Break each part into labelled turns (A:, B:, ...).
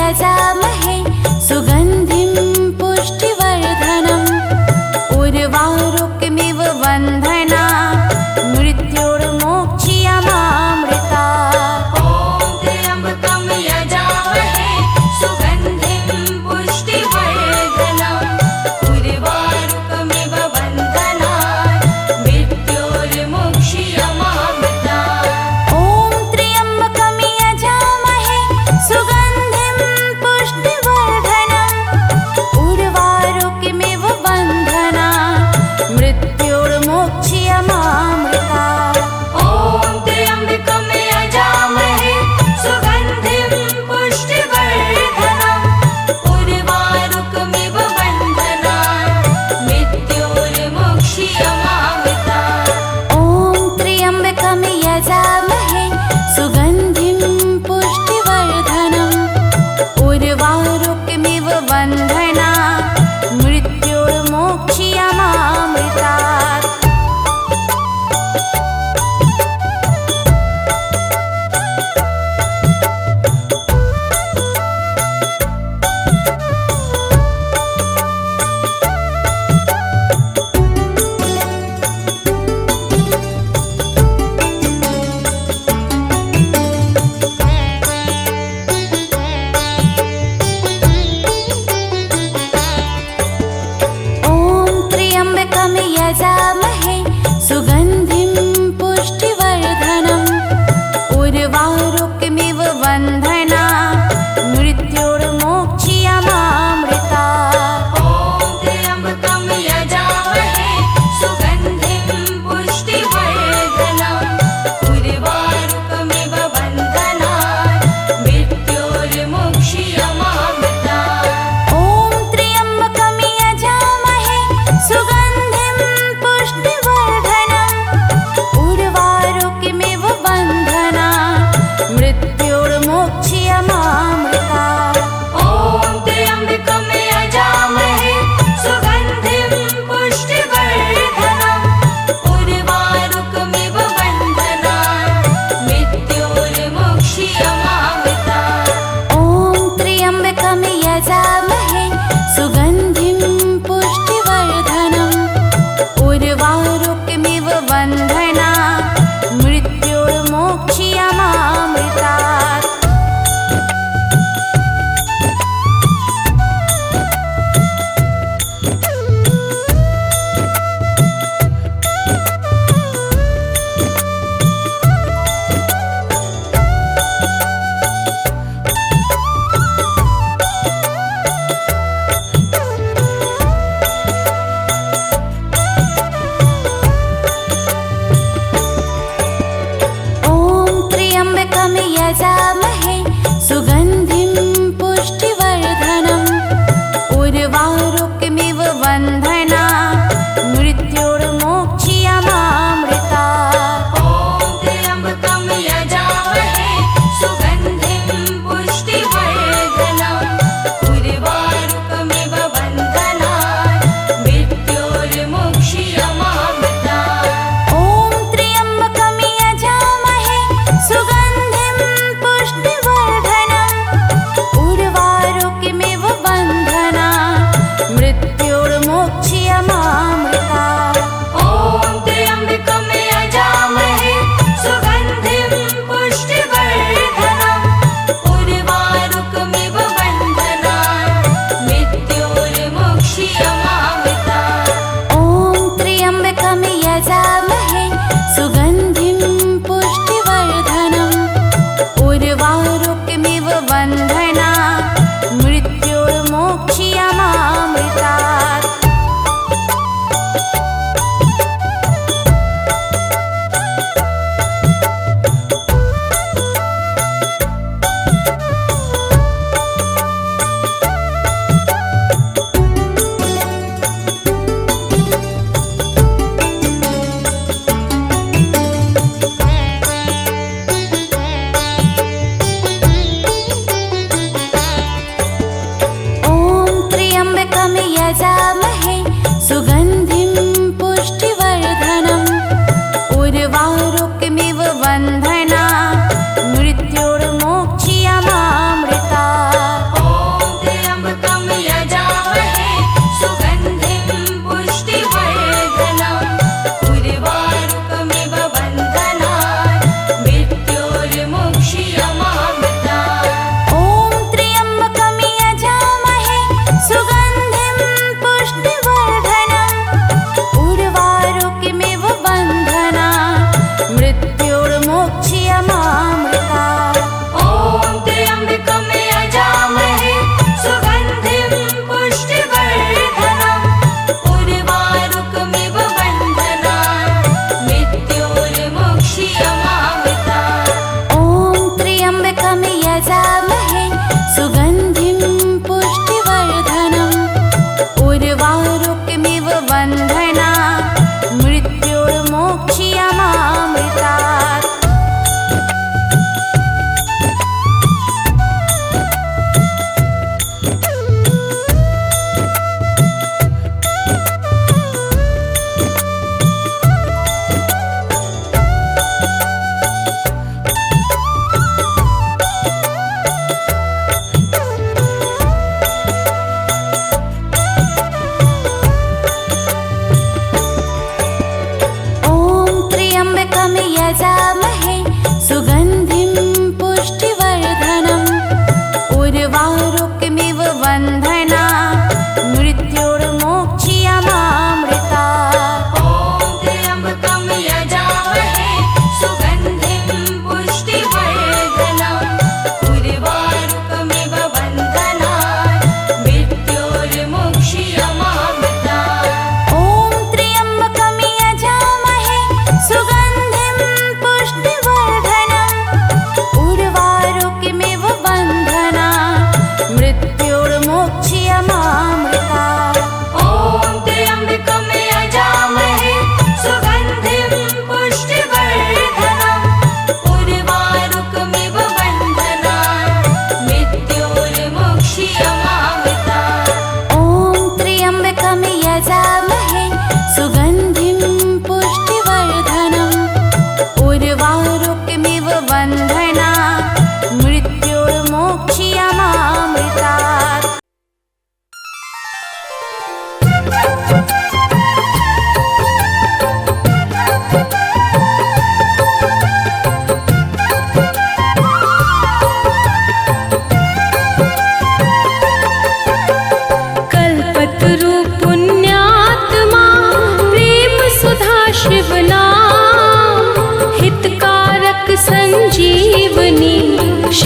A: यजामहे सुगन्धिं पुष्टिवर्धनम् उर्वारुकमिव बन्धना मृत्युर्मोक्ष्यमामृता। ॐ त्र्यम्बकं यजामहे सुगन्धिं पुष्टिवर्धनम् उर्वारुकमिव बन्धना मृत्युर्मोक्ष्यमामृता। ॐ त्र्यम्बकं यजामहे सुगन्धिं पुष्टिवर्धनम्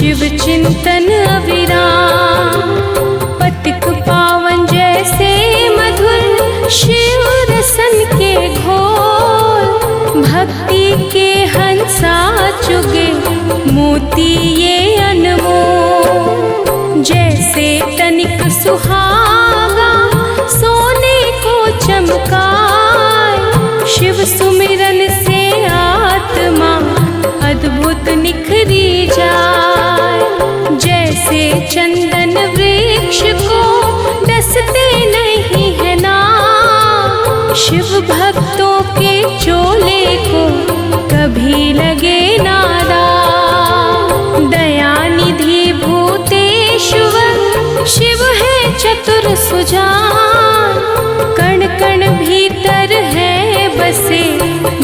B: शिव चिंतन अविराम। पथिक पावन जैसे मधुर शिव रसन के घोल, भक्ति के हंसा चुगे मोती ये अनमोल। जैसे तनिक सुहागा सोने को चमकाए, शिव सुमिरन से आत्मा अद्भुत निखरी जाए। जैसे चंदन वृक्ष को डसते नहीं है ना, शिव भक्तों के चोले को कभी लगे नादा। दयानिधि भूतेश्वर शिव है चतुर सुजान, कण कण भीतर है बसे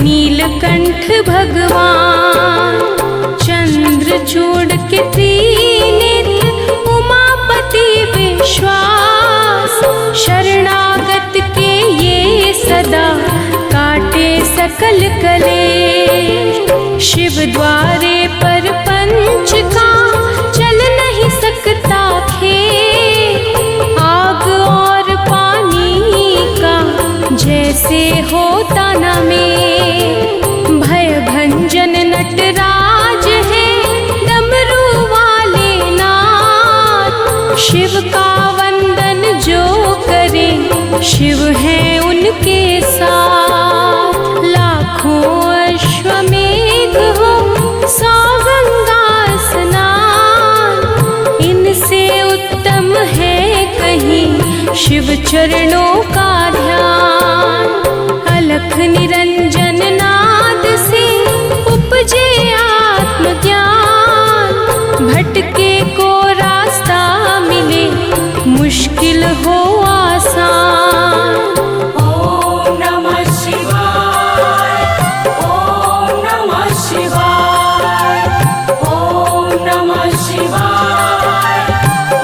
B: नीलकंठ भगवान। चंद्रचूड़ के त्रिनेत्र उमापति विश्वास, शरणागत के ये सदा काटे सकल कलेश। शिव द्वारे पर पंच का चल नहीं सकता खेल, आग और पानी का जैसे होता न मेल। भय भंजन नटराज है डमरू वाले नाथ, शिव का वंदन जो करे शिव है उनके साथ। लाखों अश्वमेध हो 100 गंगा स्नान, इनसे उत्तम है कहीं शिव चरणों का ध्यान। अलख निरंजन नाद से उपजे आत्मज्ञान, भटके को रास्ता मिले मुश्किल हो आसान।
A: ॐ नमः शिवाय, ॐ नमः शिवाय, ॐ नमः शिवाय,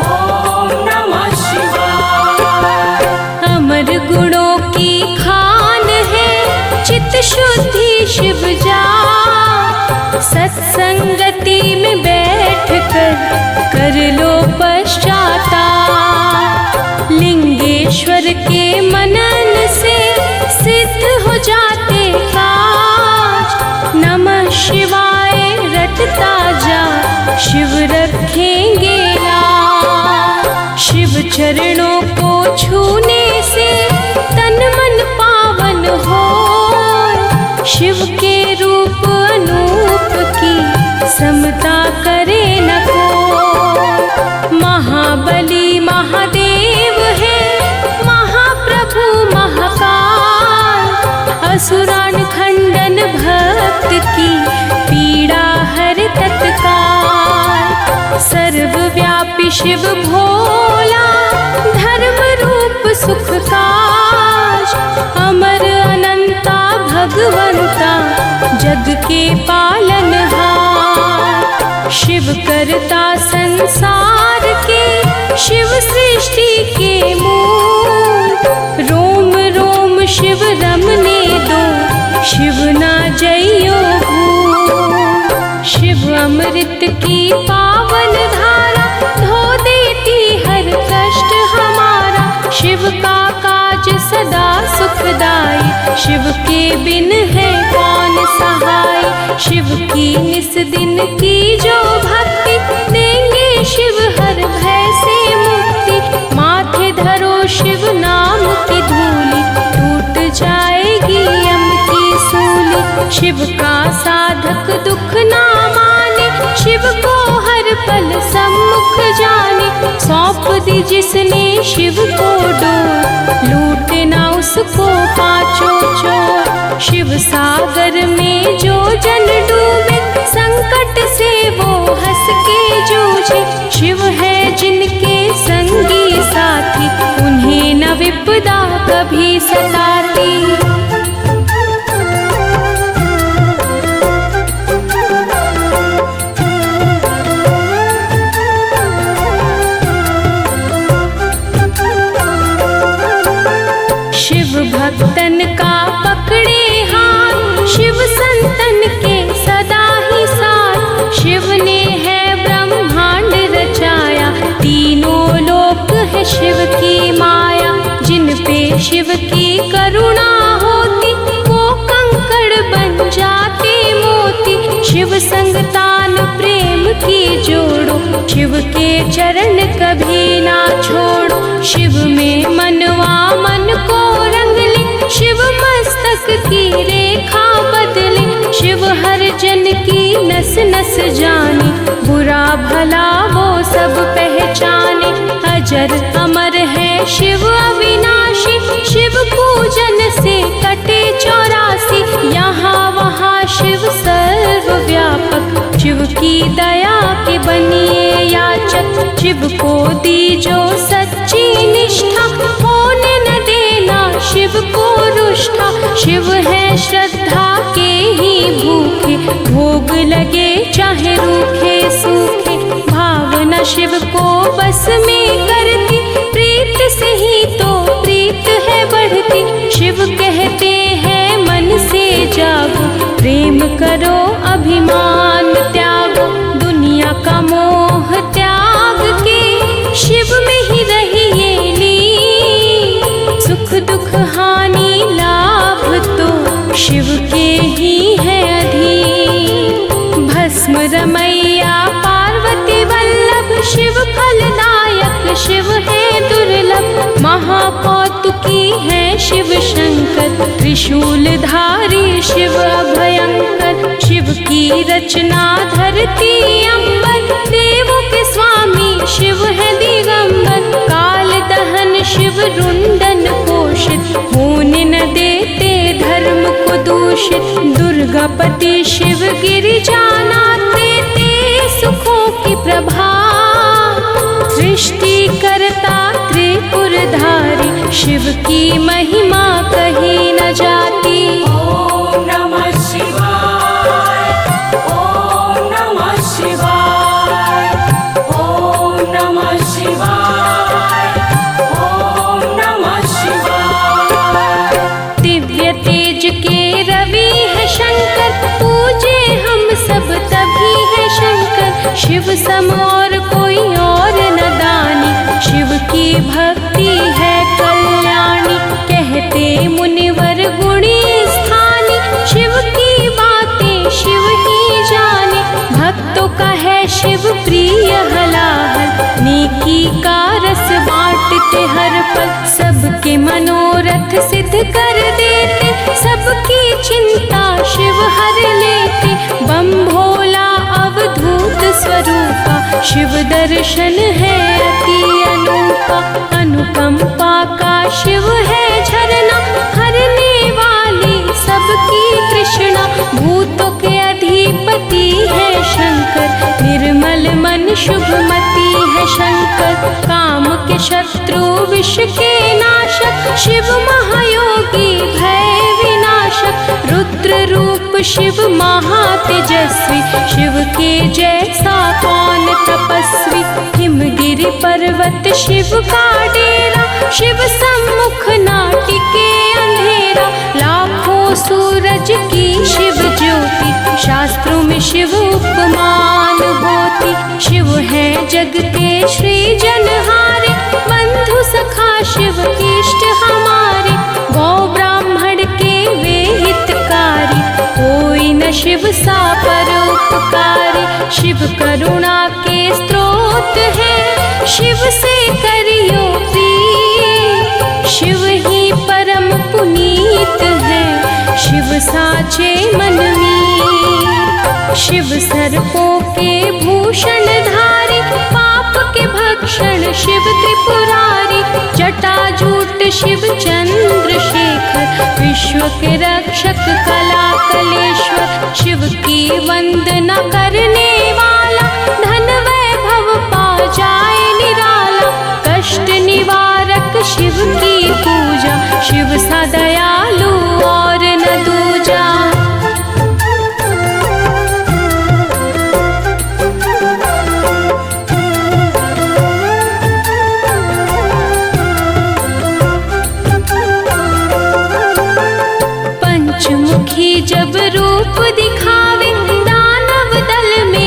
A: ॐ नमः शिवाय।
B: अमर गुणों की खान है चित्त शुद्धि शिव जा, सत्संगति में बैठ कर लो पश्चाताप। लिंगेश्वर के मनन से सिद्ध हो जाते काज, नमः शिवाय रटता जा शिव रखेंगे लाज। शिव चरणों को छूने से तन मन पावन हो, शिव के रूप अनूप की समता करे न कोई। महाबली महादेव है महाप्रभु महाकाल, असुरान खंडन भक्त की पीड़ा हर तत्काल। सर्वव्यापी शिव भोला धर्म रूप सुख काज, अमर अनंता भगवंता जग के पालनहार। शिव करता संसार के शिव सृष्टि के मूल, रोम रोम शिव रमने दो शिव ना जइयो भूल। शिव अमृत की पावन धारा धो देती हर कष्ट हमारा, शिव का काज सदा सुखदाई, शिव के बिन है कौन सहाय। शिव की निस दिन की जो भक्ति, देंगे शिव हर भय से मुक्ति। माथे धरो शिव नाम की धूलि, टूट जाएगी यम की सूली। शिव का साधक दुख ना माने, शिव को हर पल सम्मुख जाने। सौंप दी जिसने शिव को डोर, लूटे ना उसको पाँचों चोर। शिव सागर में जो जन डूबे, संकट से वो हंस के जूझे। शिव है जिनके संगी साथी, उन्हें न विपदा कभी सताती। भक्तन का पकड़े हाथ, शिव संतन के सदा ही साथ। शिव ने है ब्रह्मा शिव की करुणा होती, वो कंकड़ बन जाते मोती। शिव संग तान प्रेम की जोड़ो, शिव के चरण कभी ना छोड़ो। शिव में मनवा मन को रंग ले, शिव मस्तक की रेखा बदले। शिव हर जन की नस नस जाने, बुरा भला वो सब पहचाने। अजर अमर है शिव अविनाशी, शिव पूजन से कटे 84। यहाँ वहाँ शिव सर्वव्यापक, शिव की दया के बनिए याचक। शिव को दी जो सच्ची निष्ठा, होने न देना शिव को रुष्टा। शिव है श्रद्धा के ही भूखे, भोग लगे चाहे रूखे सूखे। भावना शिव को बस में करती, प्रीत से ही तो प्रीत है बढ़ती। शिव कहते हैं मन से जागो, प्रेम करो अभिमान त्यागो। दुनिया का मोह त्याग के, शिव में ही रहिए लीन। सुख दुख हानि लाभ तो शिव के ही है अधीन। भस्म रमैया पार्वती वल्लभ, शिव फलदायक शिव है दुर्लभ। महाकौतुकी है शिव शंकर, त्रिशूलधारी शिव अभयंकर। शिव की रचना धरती अंबर, देवों के स्वामी शिव है दिगंबर। काल दहन शिव रुंडन पोषित, होने न देते धर्म को दूषित। दुर्गापति शिव गिरिजानाथ, देते सुखों की प्रभा। सृष्टि करता त्रिपुरधारी, शिव की महिमा कही न जाती।
A: ॐ नमः शिवाय, ॐ नमः शिवाय, ॐ नमः शिवाय, ॐ नमः शिवाय।
B: दिव्य तेज के रवि है शंकर, पूजे हम सब तभी है शंकर। शिव सम और कोई और न दानी, शिव की भक्ति है कल्याणी। कहते मुनिवर गुणी स्थानी, शिव की बातें शिव ही जाने। भक्तों का है शिव प्रिय हलाहल, नेकी का रस बांटते हर पल। सबके मनोरथ सिद्ध कर देते, सबकी चिंता शिव हर लेते। बम भोला अवधूत स्वरूपा, शिव दर्शन है अति अनूपा। अनुकंपा का शिव है झरना, हरने वाली सबकी तृष्णा। भूतों के अधिपति है शंकर, निर्मल मन शुभमति है शंकर। काम के शत्रु विष के नाशक, शिव महायोगी भय विनाशक। रुद्र रूप शिव महातेजस्वी, शिव के जैसा कौन तपस्वी। हिमगिरि पर्वत शिव का डेरा, शिव सम्मुख ना टिके अंधेरा। लाखों सूरज की शिव ज्योति, शास्त्रों में शिव उपमान होती। शिव है जग के सृजनहारे, बंधु सखा शिव इष्ट हमारे। गौ ब्राह्मण के वे हितकारी, कोई न शिव सा परोपकारी। शिव करुणा के स्रोत है, शिव से करियो प्रीत। शिव ही परम पुनीत है, शिव साचे मन मीत। शिव सर्पों के भूषण धारी, पाप के भक्षण शिव त्रिपुरारी। जटाजूट शिव चंद्रशेखर, विश्व के रक्षक कला कलेश्वर। शिव की वंदना करने वाला, धन वैभव पा जाए निराला। कष्ट निवारक शिव की पूजा, शिव सा दयालु और न दूजा। पंचमुखी जब रूप दिखावे, दानव दल में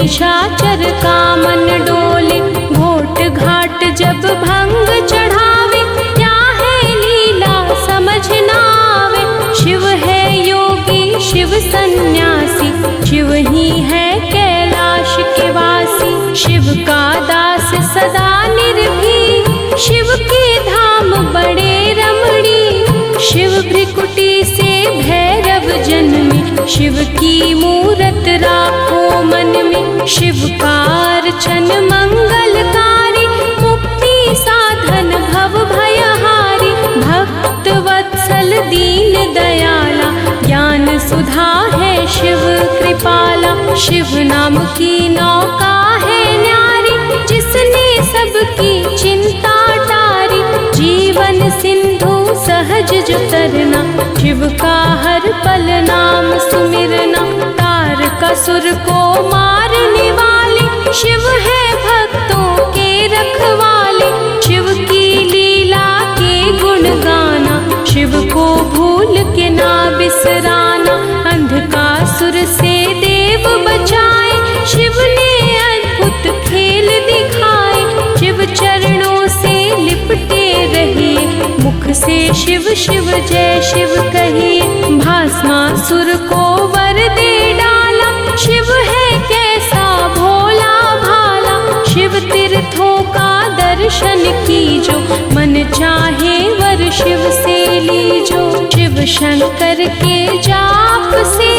B: निशाचर का मन डोले। घोट घाट जब भंग चढ़ावे, क्या है लीला समझ ना आवे। शिव है योगी शिव सन्यासी, शिव ही है कैलाश के वासी। शिव का दास सदा निर्भीक, शिव के धाम बड़े रमणी। शिव भृकुटी से भैरव जन्मे, शिव की मूरत राखो मन में। शिव का अर्चन मंगलकारी, मुक्ति साधन भव भयहारी। भक्त वत्सल दीन दयाला, ज्ञान सुधा है शिव कृपाला। शिव नाम की नौका है न्यारी, जिसने सबकी चिंता टारी। जीवन सिंधु सहज जो तरना, शिव का हर पल नाम सुमिरना। तारकासुर को मारने वाले, शिव है भक्तों के रखवाले। शिव की लीला के गुण गाना, शिव को भूल के ना बिसराना। अंधकासुर से देव बचाए, शिव ने अद्भुत खेल दिखाए। शिव चरणों से लिपटे रहिए, मुख से शिव शिव जय शिव कहिए। भस्मासुर को वर दे डाला, शिव है कैसा भोला भाला। शिव तीर्थों का दर्शन कीजो, मन चाहे वर शिव से लीजो। शिव शंकर के जाप से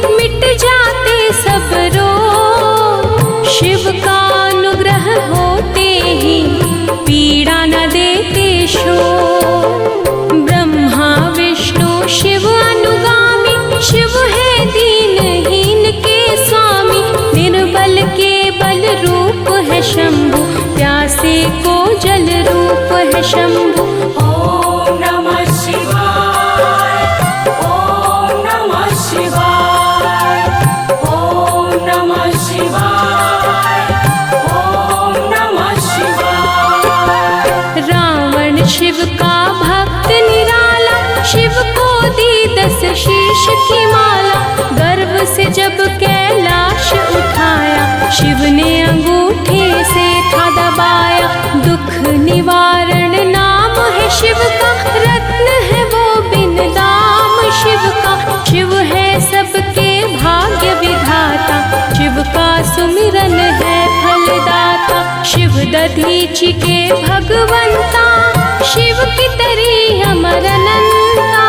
B: मिट जाते सब रोग, शिव का अनुग्रह होते ही पीड़ा न देते शोक। ब्रह्मा विष्णु शिव अनुगामी, शिव है दीनहीन के स्वामी। निर्बल के बल रूप है शंभु, प्यासे को जल रूप है शंभु।
A: ॐ नमः शिवाय, ॐ नमः शिवाय, ॐ नमः शिवाय, ॐ नमः शिवाय।
B: रावण शिव का भक्त निराला, शिव को दी 10 शीश की माला। गर्व से जब कैलाश उठाया, शिव ने अंगूठे से था दबाया। दुख निवारण नाम है शिव का, रत्न है वो बिन दाम शिव का। शिव है सबके भाग्य विधाता, शिव का सुमिरन है फलदाता। शिव दधीचि के भगवंता, शिव की तरी अमर अनंता।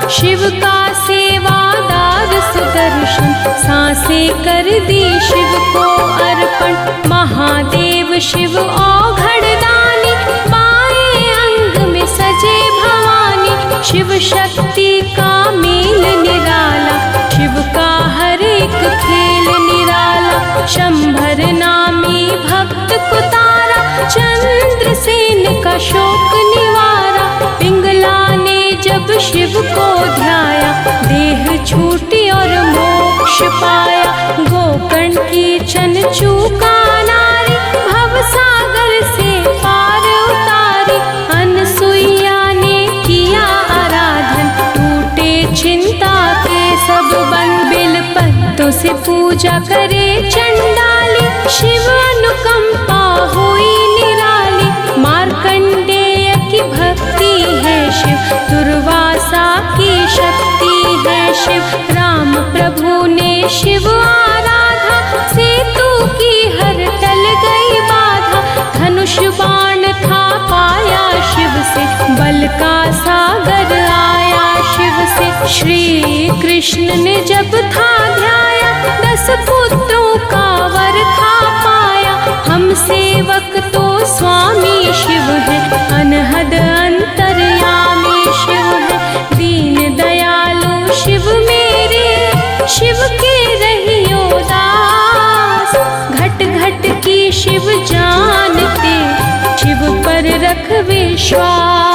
B: शिव का सेवादार सुदर्शन, सांसें कर दी शिव को अर्पण। महादेव शिव औघड़ दानी, बाएं अंग में सजे भवानी। शिव शक्ति का मेल निराला, शिव का हर एक खेल निराला। शंभर नामी भक्त को तारा, चंद्रसेन का शोक निवारा। पिंगला ने जब शिव को ध्याया, देह छूटी और मोक्ष पाया। गोकर्ण की चन चूका नारी, भवसागर से पार उतारी। अनसुईया ने किया आराधन, टूटे चिंता के सब बंध। बेल पत्तों से पूजा करे चंडाली, शिव अनुकंपा हुई निराली। मार्कंडेय की भक्ति है शिव, दुर्वासा की शक्ति है शिव। राम प्रभु ने शिव आराधा, सेतु की हर टल गई बाधा। धनुष बाण था पाया शिव से, बल का सागर आया शिव से। श्री कृष्ण ने जब था ध्याया, 10 पुत्रों का वर था पाया। हम सेवक तो स्वामी शिव है, अनहद अंतर्यामी शिव है। दीन दयालु शिव मेरे, शिव के रहियो दास। घट घट की शिव जानते, शिव पर रख विश्वास।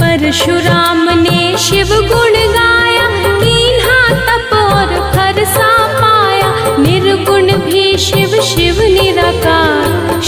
B: परशुराम ने शिव गुण गाया, कीन्हा तप और फरसा पाया। निर्गुण भी शिव शिव निरा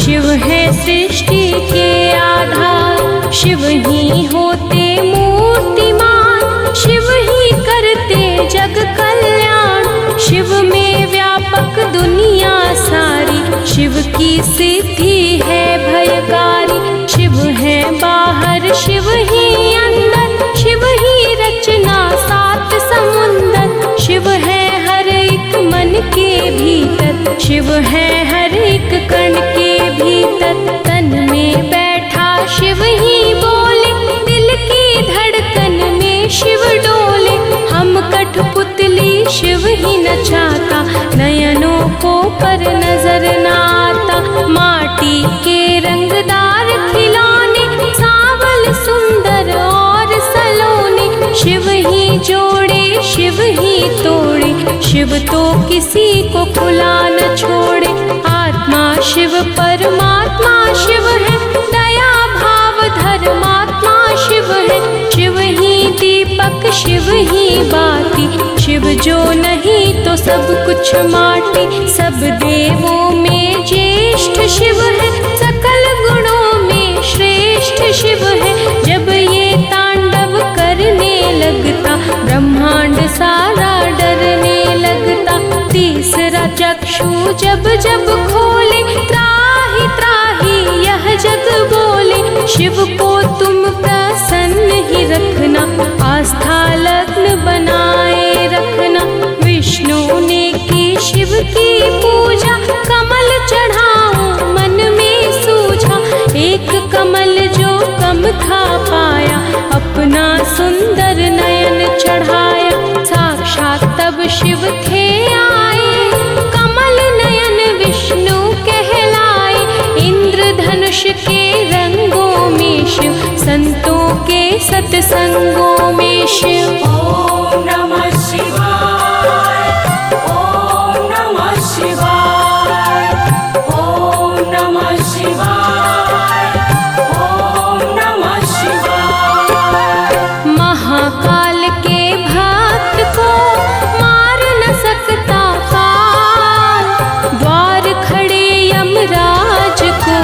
B: शिव है सृष्टि के आधार, शिव ही होते मूर्तिमान, शिव ही करते जग कल्याण। शिव में व्यापक दुनिया सारी, शिव की सिद्धि है भयकारी। शिव है बाहर, शिव ही अंदर, शिव ही रचना सात समुंदर। शिव है हर एक मन के भीतर, शिव है हर एक कण के भीतर। तन में बैठा शिव ही बोले, दिल की धड़कन में शिव डोले। हम कठपुतली शिव ही नचाता, नयनों को पर नजर न आता। माटी के रंगदार खिलौने, सांवल सुंदर और सलोने। शिव ही जोड़े शिव ही तोड़े, शिव तो किसी को खुला न छोड़े। आत्मा शिव परमात्मा शिव है, दया भाव धर्मात्मा शिव है। शिव ही दीपक शिव ही बाती, शिव जो नहीं तो सब कुछ माटी। सब देवों में ज्येष्ठ शिव है, सकल गुणों में श्रेष्ठ शिव है। जब ये तांडव करने लगता, ब्रह्मांड सारा डरने लगता। तीसरा चक्षु जब जब खोले, त्राहि त्राहि यह जग बोले। शिव को तुम प्रसन्न ही रखना, आस्था लग्न बनाए रखना। विष्णु ने की शिव की पूजा, कमल चढ़ाऊं मन में सूझा। एक कमल जो कम था पाया, अपना सुंदर नयन चढ़ाया। साक्षात तब शिव थे आए, कमल नयन विष्णु कहलाए। इंद्रधनुष के रंगों में शिव, संतों के सत्संगों में शिव।
A: ओम नमः शिवाय, ओम नमः शिवाय, ओम नमः शिवाय, ओम नमः शिवाय।
B: महाकाल के भक्त को मार न सकता काल, द्वार खड़े यमराज को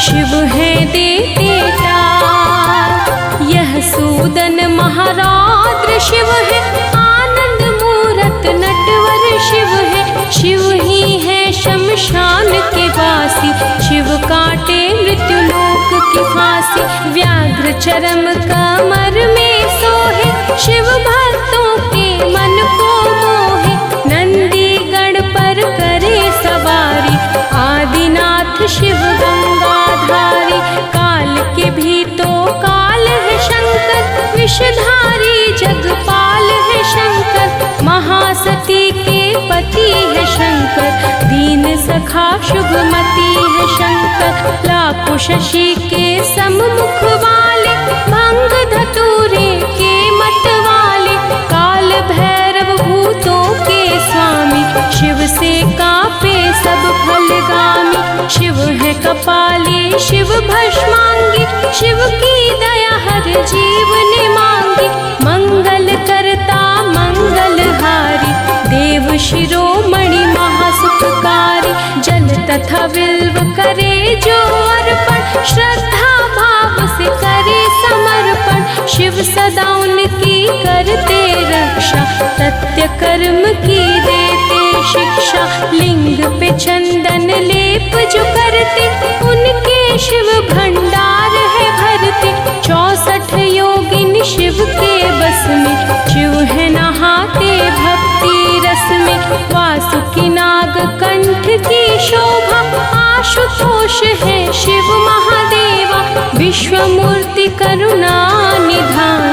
B: शिव है देते टाल। यह सूदन महारौद्र शिव है, आनंद मूरत नटवर शिव है। शिव ही है शमशान के वासी, शिव काटे मृत्यु लोक की फांसी। व्याघ्र चरम कमर में सोहे, शिव भक्तों के मन को मोहे। नंदी गण पर करे सवारी, आदिनाथ शिव गंगाधारी। काल के भी तो काल है शंकर, विषधारी जगपाल है शंकर। महासती के पति है शंकर, दीन सखा शुभमति है शंकर। लाखों शशि के सम्मुख वाले, भंग धतूरे के मत वाले। काल भैरव भूतों के स्वामी, शिव से कांपे सब फलगामी। शिव है कपाली शिव भस्मांगी, शिव की दया हर जीव ने मांगी। मंगल करता मंगलहारी, देव शिरोमणि महासुखकारी। जल तथा बिल्व करे जो अर्पण, श्रद्धा भाव से करे समर्पण। शिव सदा उनकी करते रक्षा, सत्य कर्म की देते शिक्षा। लिंग पे चंदन लेप जो करते, उनके शिव भंडार है भरते। 64 योगिन शिव के बस में, शिव है नहाते भक्ति रस में। वासुकी नाग कंठ की शोभा, आशुतोष है शिव महादेवा। विश्वमूर्ति करुणा निधान,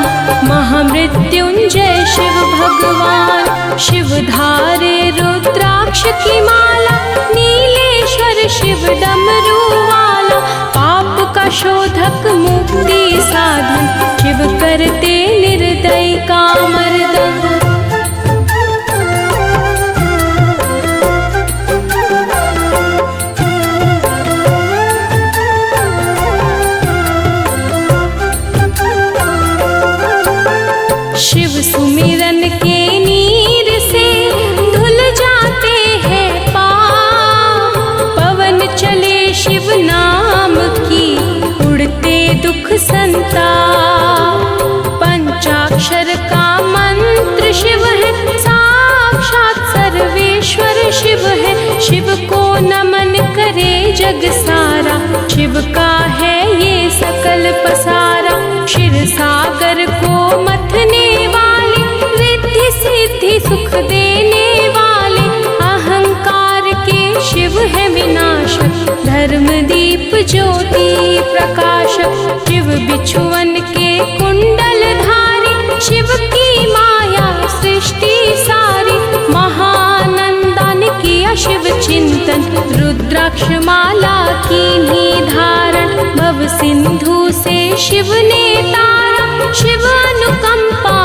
B: महामृत्युंजय शिव भगवान। शिव धारे रुद्राक्ष की माला, नीलेश्वर शिव डमरू वाला। पाप का शोधक मुक्ति साधन, शिव करते निर्दय का मर्दन। शिव सुमिरन के नीर से धुल जाते हैं पाप, पवन चले शिव संता। पंचाक्षर का मंत्र शिव है, साक्षात सर्वेश्वर शिव है। शिव को नमन करे जग सारा, शिव का है ये सकल पसारा। क्षीर सागर को मथने वाले, रिद्धि सिद्धि सुख देने वाले। अहंकार के शिव है विनाशक, धर्म दीप ज्योति प्रकाशक। शिव बिछुअन के कुंडल धारी, शिव की माया सृष्टि सारी। महानंदा ने किया शिव चिंतन, रुद्राक्ष माला कीन्ही धारण। भव सिंधु से शिव ने तारा, शिव अनुकंपा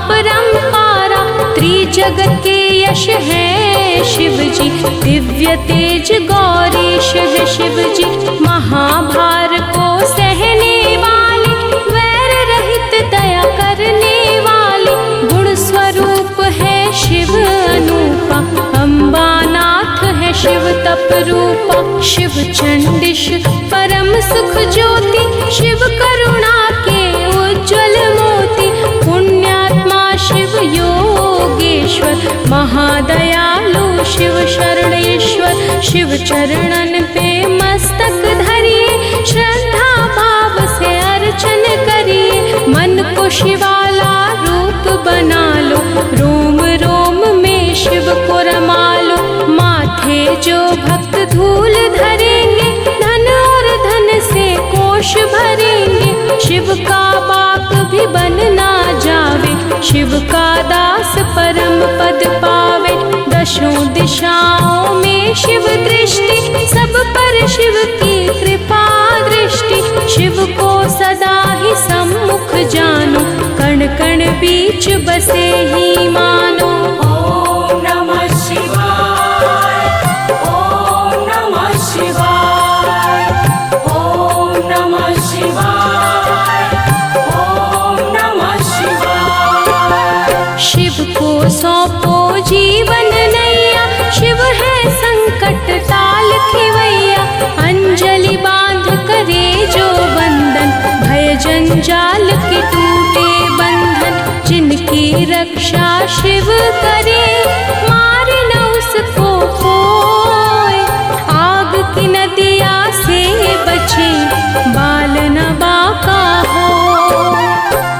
B: परंपारा। त्रिजगत के यश है शिव जी, दिव्य तेज गौरीश है शिव जी। महाभार को सहने वाले, वैर रहित दया करने वाले। गुण स्वरूप है शिव अनूपा, अम्बानाथ है शिव तप रूपा। शिव चंडिश परम सुख ज्योति, शिव करुणा के उज्ज्वल मोती। पुण्यात्मा शिव योगेश्वर, महादयालु शिव शरणेश्वर। शिव चरणन पे मस्तक धरिए, श्रद्धा भाव से अर्चन करिए। मन को शिवाला रूप बना लो, रोम रोम में शिव को रमा लो। माथे जो भक्त धूल धरेंगे, धन और धन से कोश भरेंगे। शिव का बाप भी बन ना जावे, शिव का दास परम पद पावे। दशों दिशाओं में शिव दृष्टि, सब पर शिव की कृपा दृष्टि। शिव को सदा ही सम्मुख जानो, कण कण बीच बसे ही मानो।
A: ओम नमः शिवाय, ओम नमः शिवाय, ओम नमः शिवाय, ओम नमः शिवाय।
B: शिव को सौंपो जीवन नैया, शिव है संकट टाल खेवैया। अंजलि बांध करे जो बंधन, भय जंजाल के टूटे बंधन। जिनकी रक्षा शिव करे, मारे न उसको कोई। आग की नदिया से बचे, बाल न बाका हो।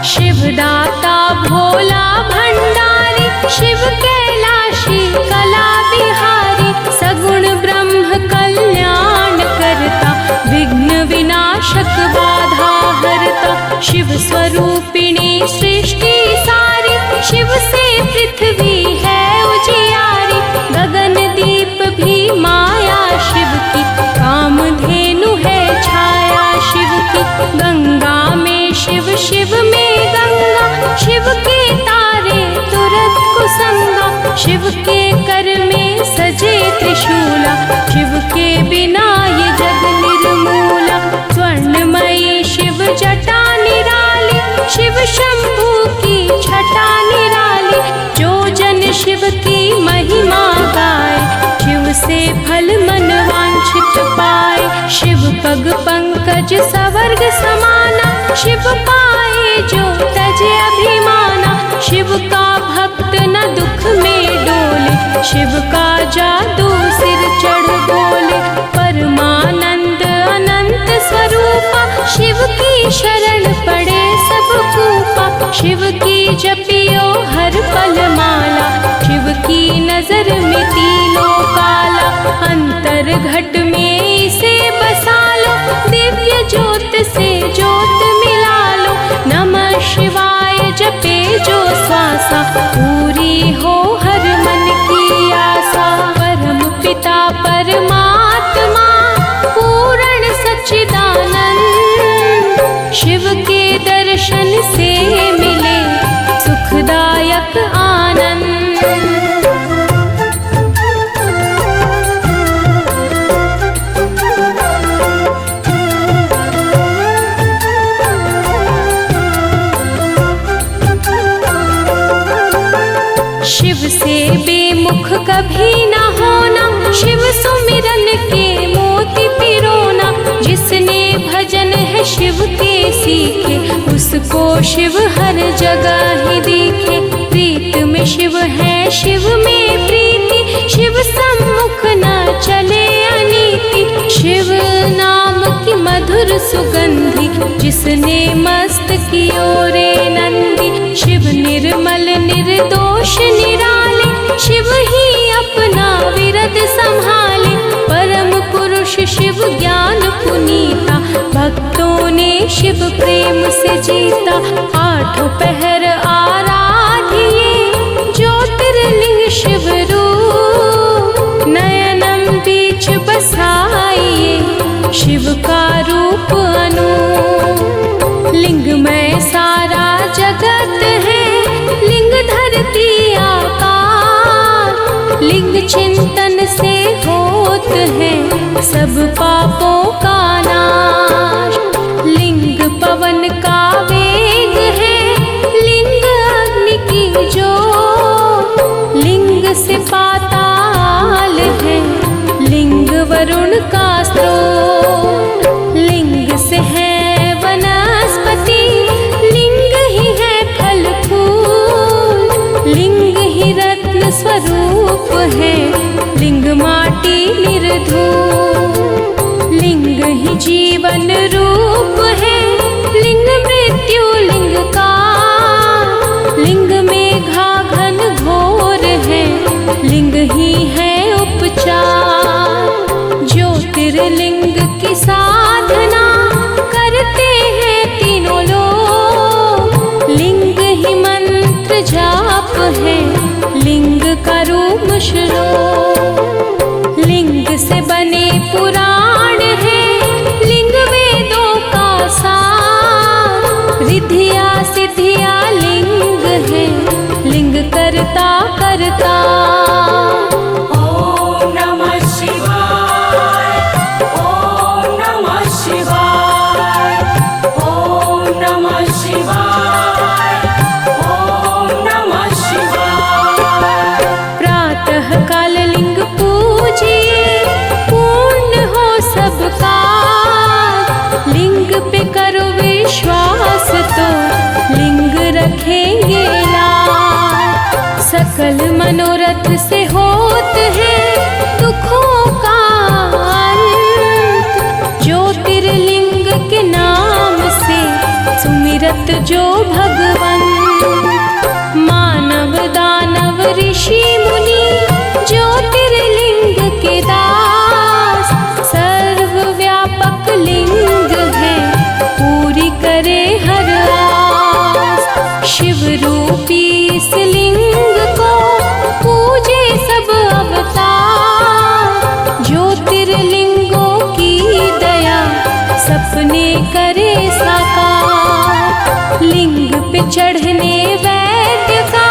B: शिव दाता भोला भंडारी, शिव कैलाशी कला बिहारी। सगुण ब्रह्म कल्याण करता, विघ्न विनाशक बाधा हरता। शिव स्वरूपिणी सृष्टि सारी, शिव से पृथ्वी है उजियारी। गगन दीप भी माया शिव की, कामधेनु है छाया शिव की। गंगा में शिव, शिव में गंगा, शिव के तारे तुरंत कुसंगा। शिव के कर में सजे त्रिशूला, शिव के बिना ये जग निर्मूला। स्वर्णमयी शिव जटा निराली, शिव शंभू की छटा निराली। जो जन शिव की महिमा गाए, शिव से फल मन वांछित पाए। शिव पग पंकज सवर्ग समाना, शिव पाए जो तजे अभिमाना। शिव का भक्त न दुख में डोले, शिव का जादू सिर चढ़ बोले। परमानंद अनंत स्वरूपा, शिव की शरण पड़े सब कूपा। शिव की जपियो हर पल माला, शिव की नजर में तीनों काला। अंतर घट में इसे बसा लो, दिव्य ज्योत से ज्योत मिला लो। नमः शिवाय जपे जो श्वासा, पूरी हो हर मन की आशा। परम पिता परमात्मा, पूर्ण सच्चिदानंद। शिव के दर्शन से मिले सुखदायक आनंद। शिव से बेमुख कभी न होना, शिव सुमिरन के मोती पिरोना। जिसने भजन है है शिव के सीखे, उसको शिव हर जगह ही दिखे। प्रीत में शिव है, शिव में प्रीति, शिव सम्मुख न चले अनीति। शिव नाम की मधुर सुगंधि, जिसने मस्त कियो रे नंदी। शिव निर्मल निर्दोष निराले, शिव ही अपना विरद संभाले। परम पुरुष शिव ज्ञान पुनीता, भक्तों ने शिव प्रेम से जीता। आठों पहर आराधिए, ज्योतिर्लिंग शिव रूप। नयनम बीच बसाइए, शिव का रूप अनूप। लिंग में सारा जगत है, लिंग धरती आकाश। लिंग चिंतन से होत है, सब पापों का नाश। लिंग पवन का वेग है, लिंग अग्नि की ज्योत। लिंग से पाताल है, लिंग वरुण का स्रोत। लिंग से है वनस्पति, लिंग ही है फल फूल। लिंग ही रत्न स्वरूप है, लिंग माटी निर्धूल। लिंग ही जीवन रूप है, लिंग मृत्यु लिंग का। लिंग में घाघन घोर है, लिंग ही है उपचार। ज्योतिर्लिंग की साधना करते हैं तीनों लोग। लिंग ही मंत्र जाप है, लिंग का रूप श्लोक। लिंग से बने पुराण है, लिंग वेदों का सार। रिद्धिया सिद्धिया लिंग है, लिंग करता करता।
A: ॐ नमः शिवाय, ॐ नमः शिवाय, ॐ नमः शिवाय, ॐ नमः शिवाय।
B: प्रातः काल लिंग पूजिए, पूर्ण हो सब काज। लिंग पे करो विश्वास, तो लिंग रखेंगे लाज। सकल मनोरथ से होत है, दुखों का अंत। ज्योतिर्लिंग के नाम से सुमिरत जो भगवन। मानव दानव ऋषि मुनि, ज्योतिर्लिंग के दास। सर्वव्यापक लिंग है, पूरी करे हर आस। शिव रूपी इस लिंग को पूजे सब अवतार। ज्योतिर्लिंगों की दया, सपने करे साकार। लिंग पे चढ़ने वैद्य का,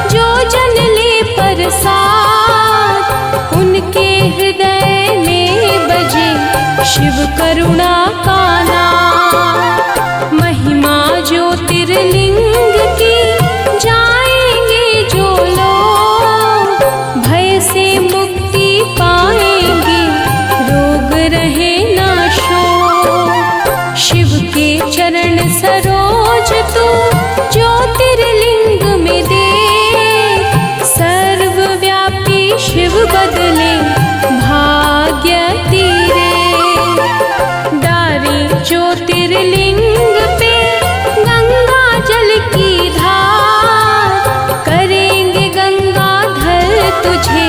B: जो जन ले प्रसाद। उनके हृदय में बजे शिव करुणा का नाम। महिमा ज्योतिर्लिंग की जाएंगे जो लोग। भय से मुक्ति पाएंगे, रोग रहे ना शोक। शिव के चरण सरोज तू, ज्योतिर्लिंग में दे। सर्वव्यापी शिव बदले, भाग्य तेरे। डारे ज्योतिर्लिंग पे गंगा जल की धार। करेंगे गंगाधर तुझे,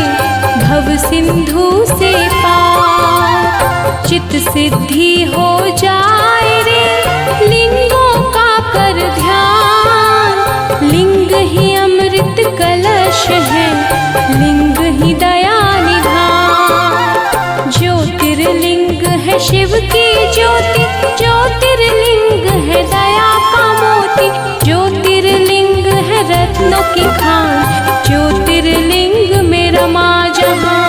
B: भव सिंधु से पार। चित सिद्धि हो जाए रे, लिंगों का कर ध्यान। लिंग ही अमृत कलश है, लिंग ही दया निधान। ज्योतिर्लिंग है शिव की ज्योति, ज्योतिर्लिंग है दया का मोती। ज्योतिर्लिंग है रत्नों की खान, ज्योतिर्लिंग में रमा जहां।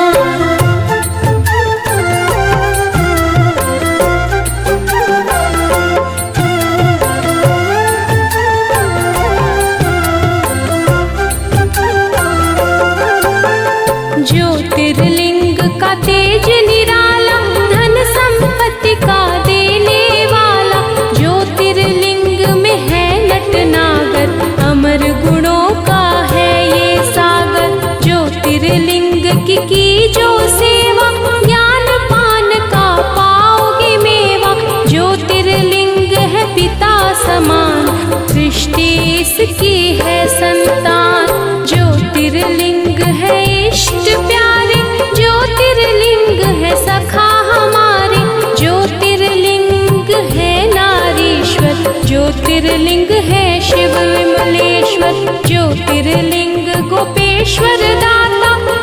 B: ज्योतिर्लिंग का तेज निराला, धन संपत्ति का देने वाला। इनकी की जो सेवा ज्ञान पान का पाओगे मेवा। ज्योतिर्लिंग है पिता समान, सृष्टि इसकी है संतान। ज्योतिर्लिंग है इष्ट प्यारे, ज्योतिर्लिंग है सखा हमारे। ज्योतिर्लिंग है नारीश्वर, ज्योतिर्लिंग है शिव विमलेश्वर। ज्योतिर्लिंग गोपेश्वर दाता,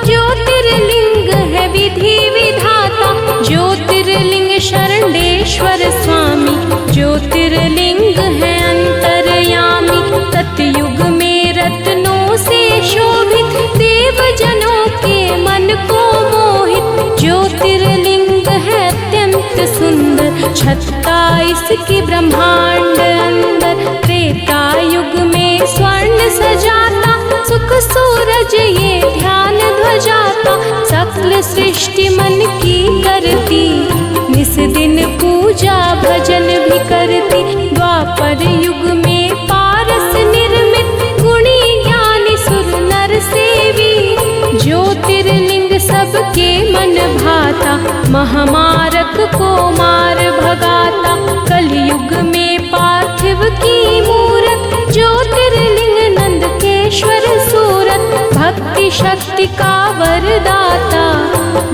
B: ज्योतिर्लिंग है विधि विधाता। ज्योतिर्लिंग शरणेश्वर स्वामी, ज्योतिर्लिंग है अंतर्यामी। सतयुग में रत्नों से शोभित, देव जनों के मन को मोहित। ज्योतिर्लिंग है अत्यंत सुंदर, छत्ता इसकी ब्रह्मांड अंदर। त्रेता युग में स्वर्ण सजाता, सुख सूरज ये ध्यान ध्वजाता। सकल सृष्टि मन की करती, निस दिन पूजा भजन भी करती। द्वापर युग में पारस निर्मित, गुणी ज्ञानी सुर नर सेवी। ज्योतिर्लिंग सबके मन भाता, महामारक को मार भगाता। कलयुग में पार्थिव की मूरत, ज्योतिर्लिंग नंदकेश्वर सूरत। भक्ति शक्ति का वरदाता,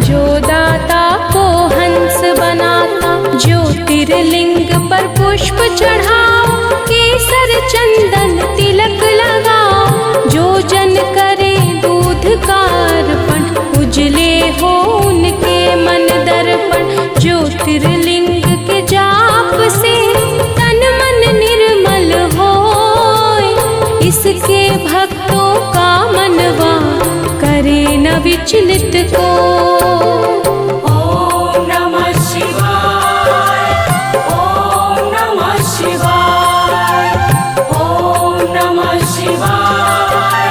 B: जो दाता को हंस बनाता। ज्योतिर्लिंग पर पुष्प चढ़ाओ, केसर चंदन तिलक लगाओ। जो जन करे दूध का अर्पण, उजले हो उनके मन दर्पण। ज्योतिर्लिंग के जाप से तन मन निर्मल होए, इसके भक्तों का मनवा करे न विचलित को।
A: ॐ नमः शिवाय, ॐ नमः शिवाय, ॐ नमः शिवाय,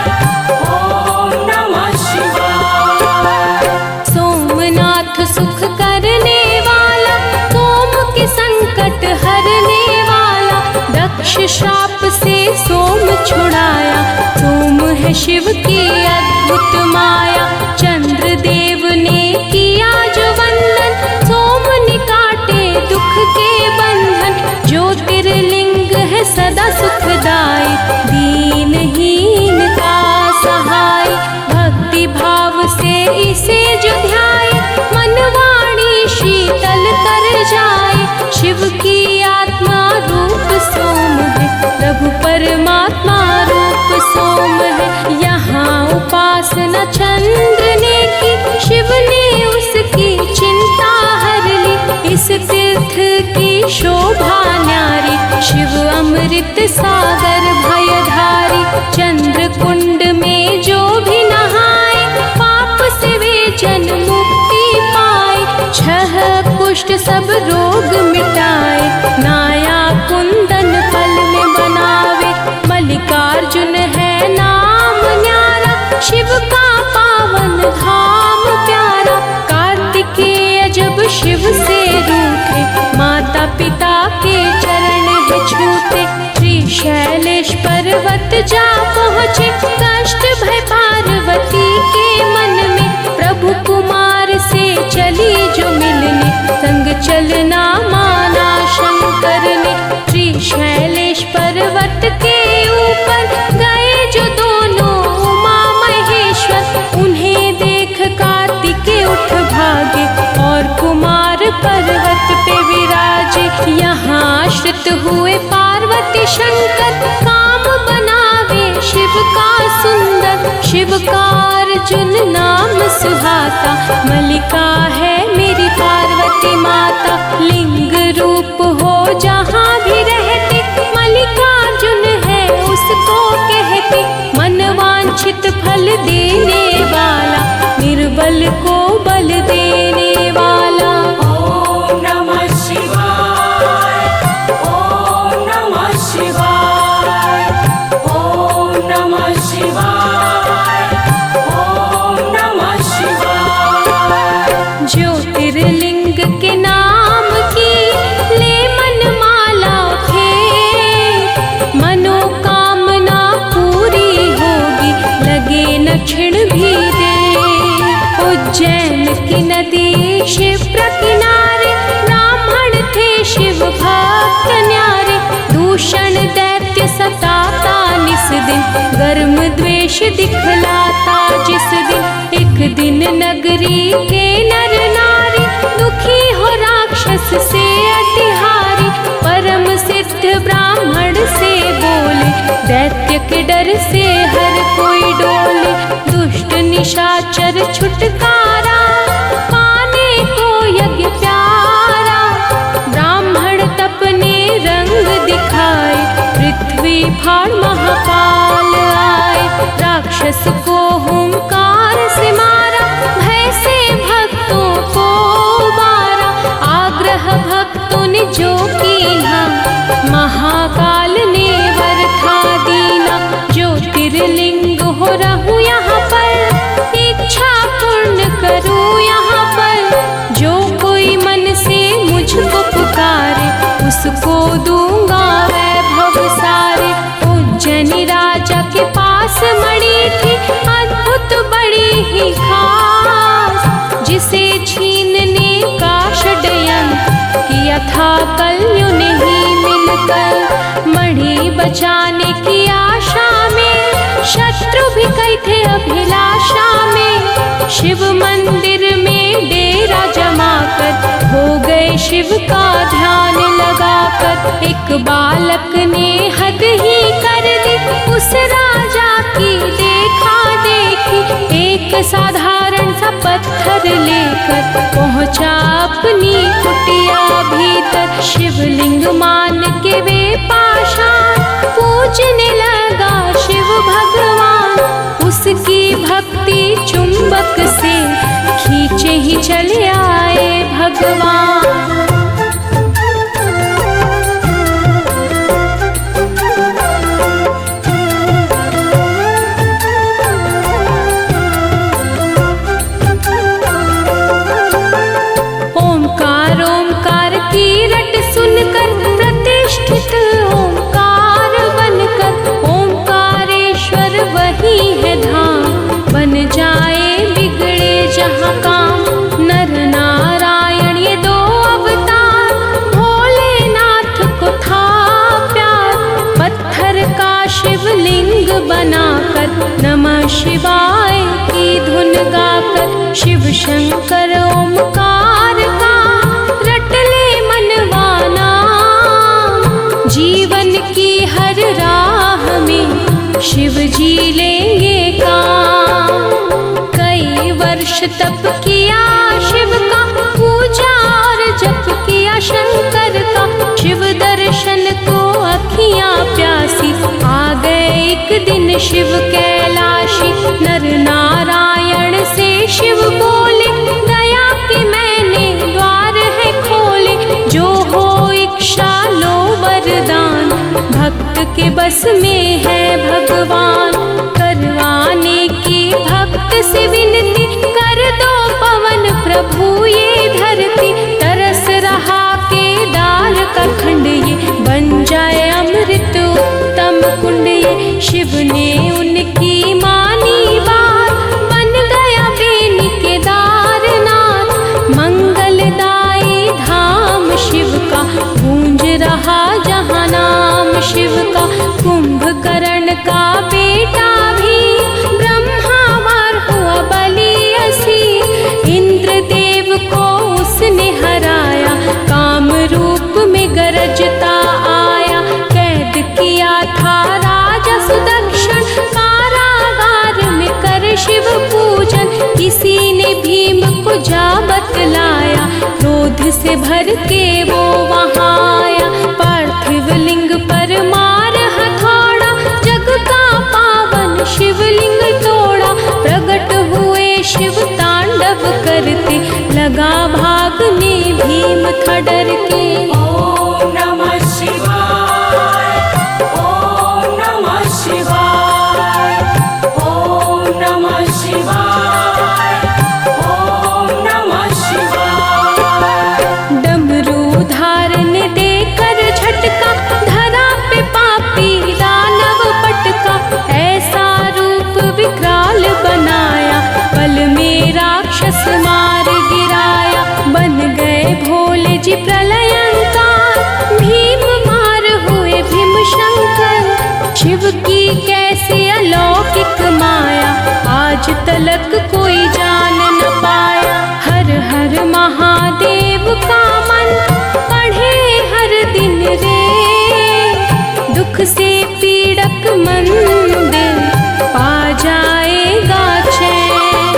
A: ॐ नमः शिवाय।
B: सोमनाथ सुख करने वाला, सोम के संकट हरने वाला। दक्ष श्राप से सोम छुड़ाया, सोम है शिव की अद्भुत माया। चंद्रदेव ने किया जो वंदन, सोम ने काटे दुख के बंधन। ज्योतिर्लिंग है सदा सुखदाई, दीनहीन का सहाय। भक्ति भाव से इसे जो ध्याए, मनवाणी शीतल कर जाए। शिव की आत्मा रूप सोम है, प्रभु परमात्मा रूप सोम है। यहाँ उपासना चंद्र ने की, शिव ने उसकी चिंता हर ली। इस तीर्थ की शोभा न्यारी, शिव अमृत सागर भयधारी। चंद्र कुंड में जो भी नहाए, पाप से वे जन मुक्ति पाए। छह कुष्ठ सब रोग मिटाए, नाया कुंदन पल में बनावे। मल्लिकार्जुन है नाम न्यारा, शिव का पावन धाम प्यारा। कार्तिकेय जब शिव से रूठे, माता पिता के चरण है छूते। श्री शैलेश पर्वत जा पहुँचे, कष्ट भय पार्वती के मन में। प्रभु कुमार से चली जो मिलने, संग चलना माना शंकर ने। श्री शैलेश पर्वत के ऊपर गए जो दोनों उमा महेश्वर। उन्हें देख कार्तिकेय उठ भागे, और कुमार पर्वत पे विराजे। यहाँ आश्रित हुए पार्वती शंकर, काम बनावे शिव का सुंदर। शिव का अर्जुन नाम सुहाता, मल्लिका है मेरी पार्वती माता। लिंग रूप हो जहाँ भी रहते, मल्लिकार्जुन है उसको कहते। मनवांछित फल देने वाला, निर्बल को बल देने वाला।
A: ॐ नमः शिवाय, ॐ नमः शिवाय, ॐ नमः शिवाय, ॐ नमः शिवाय।
B: उज्जैन की नदी शिप्रा किनारे ब्राह्मण थे शिव भक्त न्यारे। दूषण दैत्य सताता निस दिन, गर्म द्वेष दिखलाता जिस दिन। एक दिन नगरी के नर नारी दुखी हो राक्षस से अतिहारी। परम सिद्ध ब्राह्मण से बोले, दैत्य के डर से हर कोई डोले। दुष्ट निशाचर छुटकारा पाने को यज्ञ प्यारा। ब्राह्मण तपने रंग दिखाए, पृथ्वी फाड़ महाकाल आए। राक्षस को हुंकार से मारा, भय से भक्तों को मारा। आग्रह भक्तों ने जो कीना, महाकाल ने वर था दीना। ज्योतिर्लिंग हो रहूं यहाँ पर, इच्छा पूर्ण करूं यहाँ पर। जो कोई मन से मुझको पुकारे, उसको दूंगा वैभव सारे। उज्जैनी राजा के पास मणि थी अद्भुत बड़ी ही खास। जिसे छीनने का षड्यंत्र किया था कलयु ने ही मिलकर। मणि बचाने की आशा में शत्रु भी कई थे अभिलाषा में। शिव मंदिर में डेरा जमाकर हो गए शिव का ध्यान लगाकर। एक बालक ने हद ही कर दी उस राजा की देखा देखी। एक साधारण सा पत्थर लेकर पहुंचा अपनी कुटिया भीतर। शिवलिंग मान के वे पाषाण पूजने लगा शिव भगवान। उसकी भक्ति चुंबक से खींचे ही चले आए भगवान। ओंकार ओंकार की रट सुनकर प्रतिष्ठित ओंकार बनकर। ओंकारेश्वर वही है धाम, बन जाए बिगड़े जहाँ काम। नर नारायण ये दो अवतार, भोलेनाथ को था प्यार। पत्थर का शिवलिंग बनाकर नमः शिवाय की धुन गाकर। शिव शंकर ओंकार का रट ले मनवाना। जीवन की हर राह में शिव जी लेंगे काम। कई वर्ष तप किया शिव का, पूजा और जप किया शंकर का। शिव दर्शन को अखियां प्यासी, आ गए एक दिन शिव कैलाशी। नर नारायण से शिव बोले, दया के मैंने द्वार है खोले। जो हो इच्छा लो वरदान, भक्त के बस में है भगवान। करवाने की भक्त से विनती, कर दो पवन प्रभु ये धरती। तरस रहा केदार का खंड, ये बन जाए अमृत उत्तम कुंड। ये शिव ने उनकी मानी बात, बन गया बेनी केदारनाथ। मंगलदायी धाम शिव का, गूंज रहा जहाँ नाम शिव का। कुंभकर्ण का बेटा भी ब्रह्मावर हुआ बलि असी। इंद्रदेव को उसने हराया, काम रूप में गरजता आया। कैद किया था राजा सुदक्षिण, कारागार में कर शिव पूजन। किसी ने भीम को जा बतलाया, क्रोध से भर के वो वहाँ आया। पार्थिव लिंग पर मार हथौड़ा, जग का पावन शिवलिंग तोड़ा। प्रकट हुए शिव तांडव करते, लगा भागने भीम था डर के।
A: ओम नमः शिवाय, ओम नमः शिवाय, ओम नमः शिवाय, ओम नमः शिवाय।
B: डमरू धारण देकर झटका, धरा पे पापी दानव पटका। ऐसा रूप विकराल बनाया, पल में राक्षस जी प्रलयंकार, भीम मार हुए भीम शंकर। शिव की कैसे अलौकिक माया, आज तलक कोई जान न पाया। हर हर महादेव का मन पढ़े हर दिन रे, दुख से पीड़क मन दिल पा जाएगा चैन।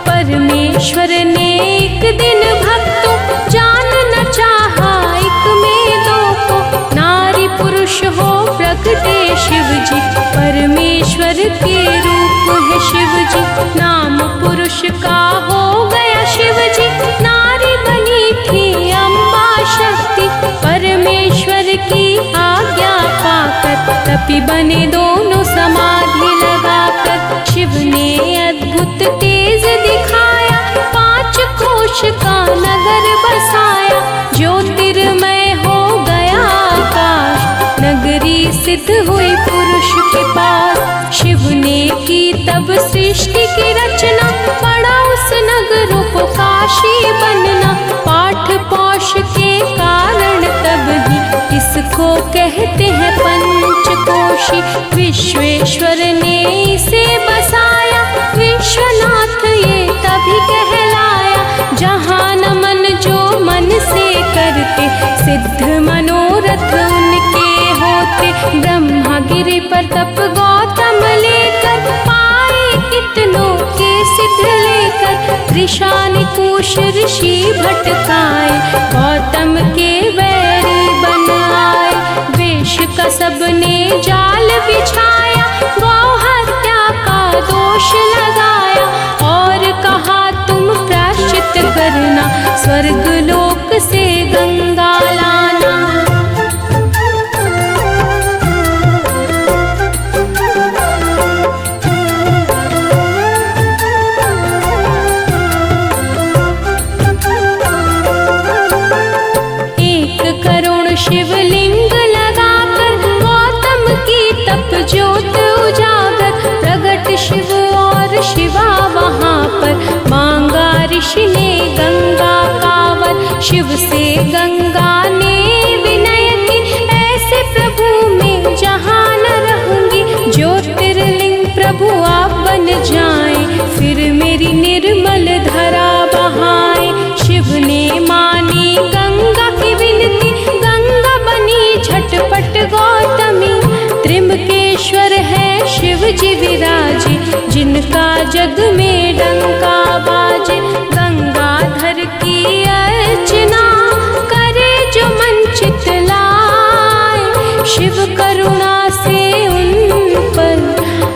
B: परमेश्वर ने एक दिन भक्तों जान न चाहा एक में दो को, नारी पुरुष हो प्रगटे शिव जी, परमेश्वर के रूप है शिव जी। नाम पुरुष का हो गया शिव जी, नारी बनी थी अम्बा शक्ति। परमेश्वर की आज्ञा पाकर तपी बने दोनों समाधि लगाकर। शिव ने अद्भुत तेज दिखाया, 5 कोश का नगर बसाया। ज्योतिर्मय हो गया आकाश, नगरी सिद्ध हुई पुरुष के पास। शिव ने की तब सृष्टि की रचना, पड़ा उस नगरों को काशी बनना। पाठ पौष के कारण तब ही इसको कहते हैं पंचकोशी। विश्वेश्वर ने इसे बसाया, विश्वनाथ ये तभी कहलाया। जहाँ नमन जो मन से करते, सिद्ध मनोरथ उनके होते। ब्रह्मा गिरि पर तप गौतम लेकर, पाए कितनों के सिद्ध लेकर। ऋषानि कुश ऋषि भटकाए, गौतम के बैरी बन आए। वेश का सबने जाल बिछाया, गौ हत्या का दोष लगाया। और कहा तुम प्रायश्चित करना, स्वर्ग लोक से गंगा लाना। शिवलिंग लगाकर, गौतम की तप ज्योत उजागर। प्रगट शिव और शिवा वहाँ पर, मांगा ऋषि ने गंगा कावर। शिव से गंगा ने विनय की, ऐसे प्रभु में जहाँ न रहूंगी। ज्योतिर्लिंग प्रभु आप बन जाएं, फिर मेरी निर्मल धरा बहाएं। शिव ने मानी गंगा की विनती, झटपट गौतमी। त्रिम्बकेश्वर है शिव जी विराजे, जिनका जग में डंका बाजे। गंगाधर की अर्चना करे जो मन चित लाए, शिव करुणा से उन पर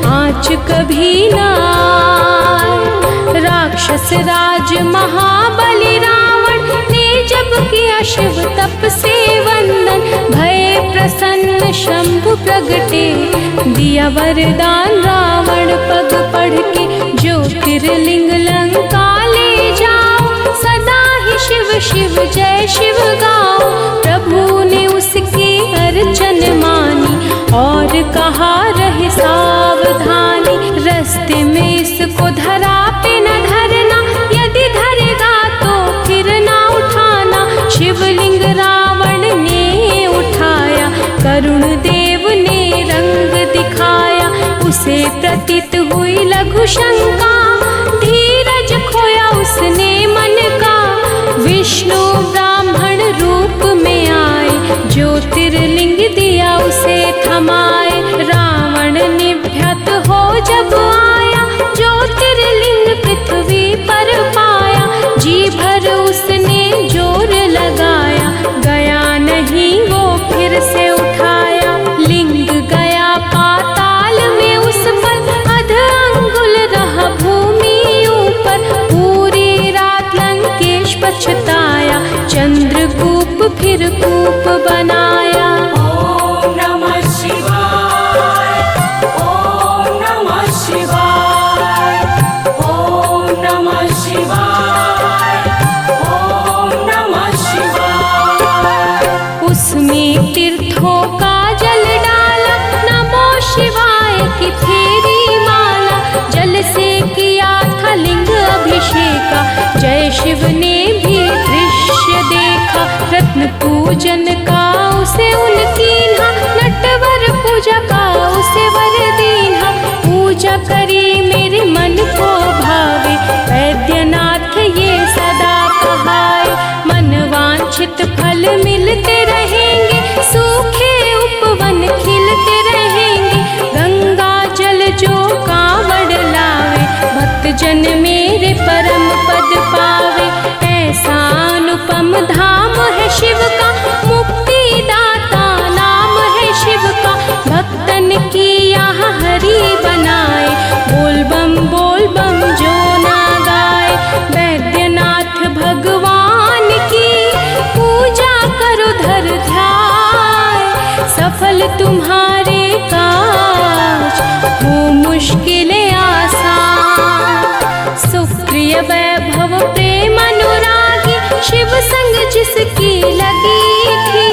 B: आँच कभी न आए। राक्षस राज महाबली रावण ने जब किया शिव तप से वंदन, भय प्रसन्न शंभु प्रगटे, दिया वरदान रावण पग पढ़ के। ज्योतिर्लिंग लंका ले जाओ, सदा ही शिव शिव जय शिव गाओ। प्रभु ने उसकी अर्चन मानी, और कहा रहे सावधानी। रास्ते में इसको धरा पे न धरना, यदि धरेगा तो फिर ना उठाना। शिवलिंग रावण ने उठाया, करुण देव ने रंग दिखाया। उसे प्रतीत हुई लघु शंका, धीरज खोया उसने मन का। विष्णु ब्राह्मण रूप में आए, ज्योतिर्लिंग दिया उसे थमाए। रावण निभ्यत हो जब आया, ज्योतिर्लिंग पृथ्वी पर पाया। जी भर उसने जोर लगाया, गया नहीं वो फिर से उठाया। लिंग गया पाताल में उस पर, अध अंगुल रहा भूमि ऊपर। पूरी रात लंकेश पछताया, चंद्रगुप्त फिर कूप बनाया।
A: ओम नमः शिवाय, ओम नमः शिवाय, ओम नमः शिवाय, ओम नमः शिवाय।
B: उसमें तीर्थों का जल डाला, नमो शिवाय की फेरी माला। जल से किया था लिंग अभिषेका, जय शिव ने भी दृश्य देखा। फल मिलते रहेंगे, सूखे उपवन खिलते रहेंगे। गंगा जल जो कांवड़ लावे, भक्त जन मेरे परम पद पावे। ऐसा अनुपम धाम है शिव का, मुक्ति दाता नाम है शिव का। भक्तन की यहाँ हरि बनाए, बोल बम जो ना गाए। वैद्यनाथ भगवान की पूजा करो धर ध्यान, सफल तुम्हारे काज हो मुश्किलें आसान। सुप्रिय वैभव प्रेम अनुरागी, शिव संग जिसकी लगी थी।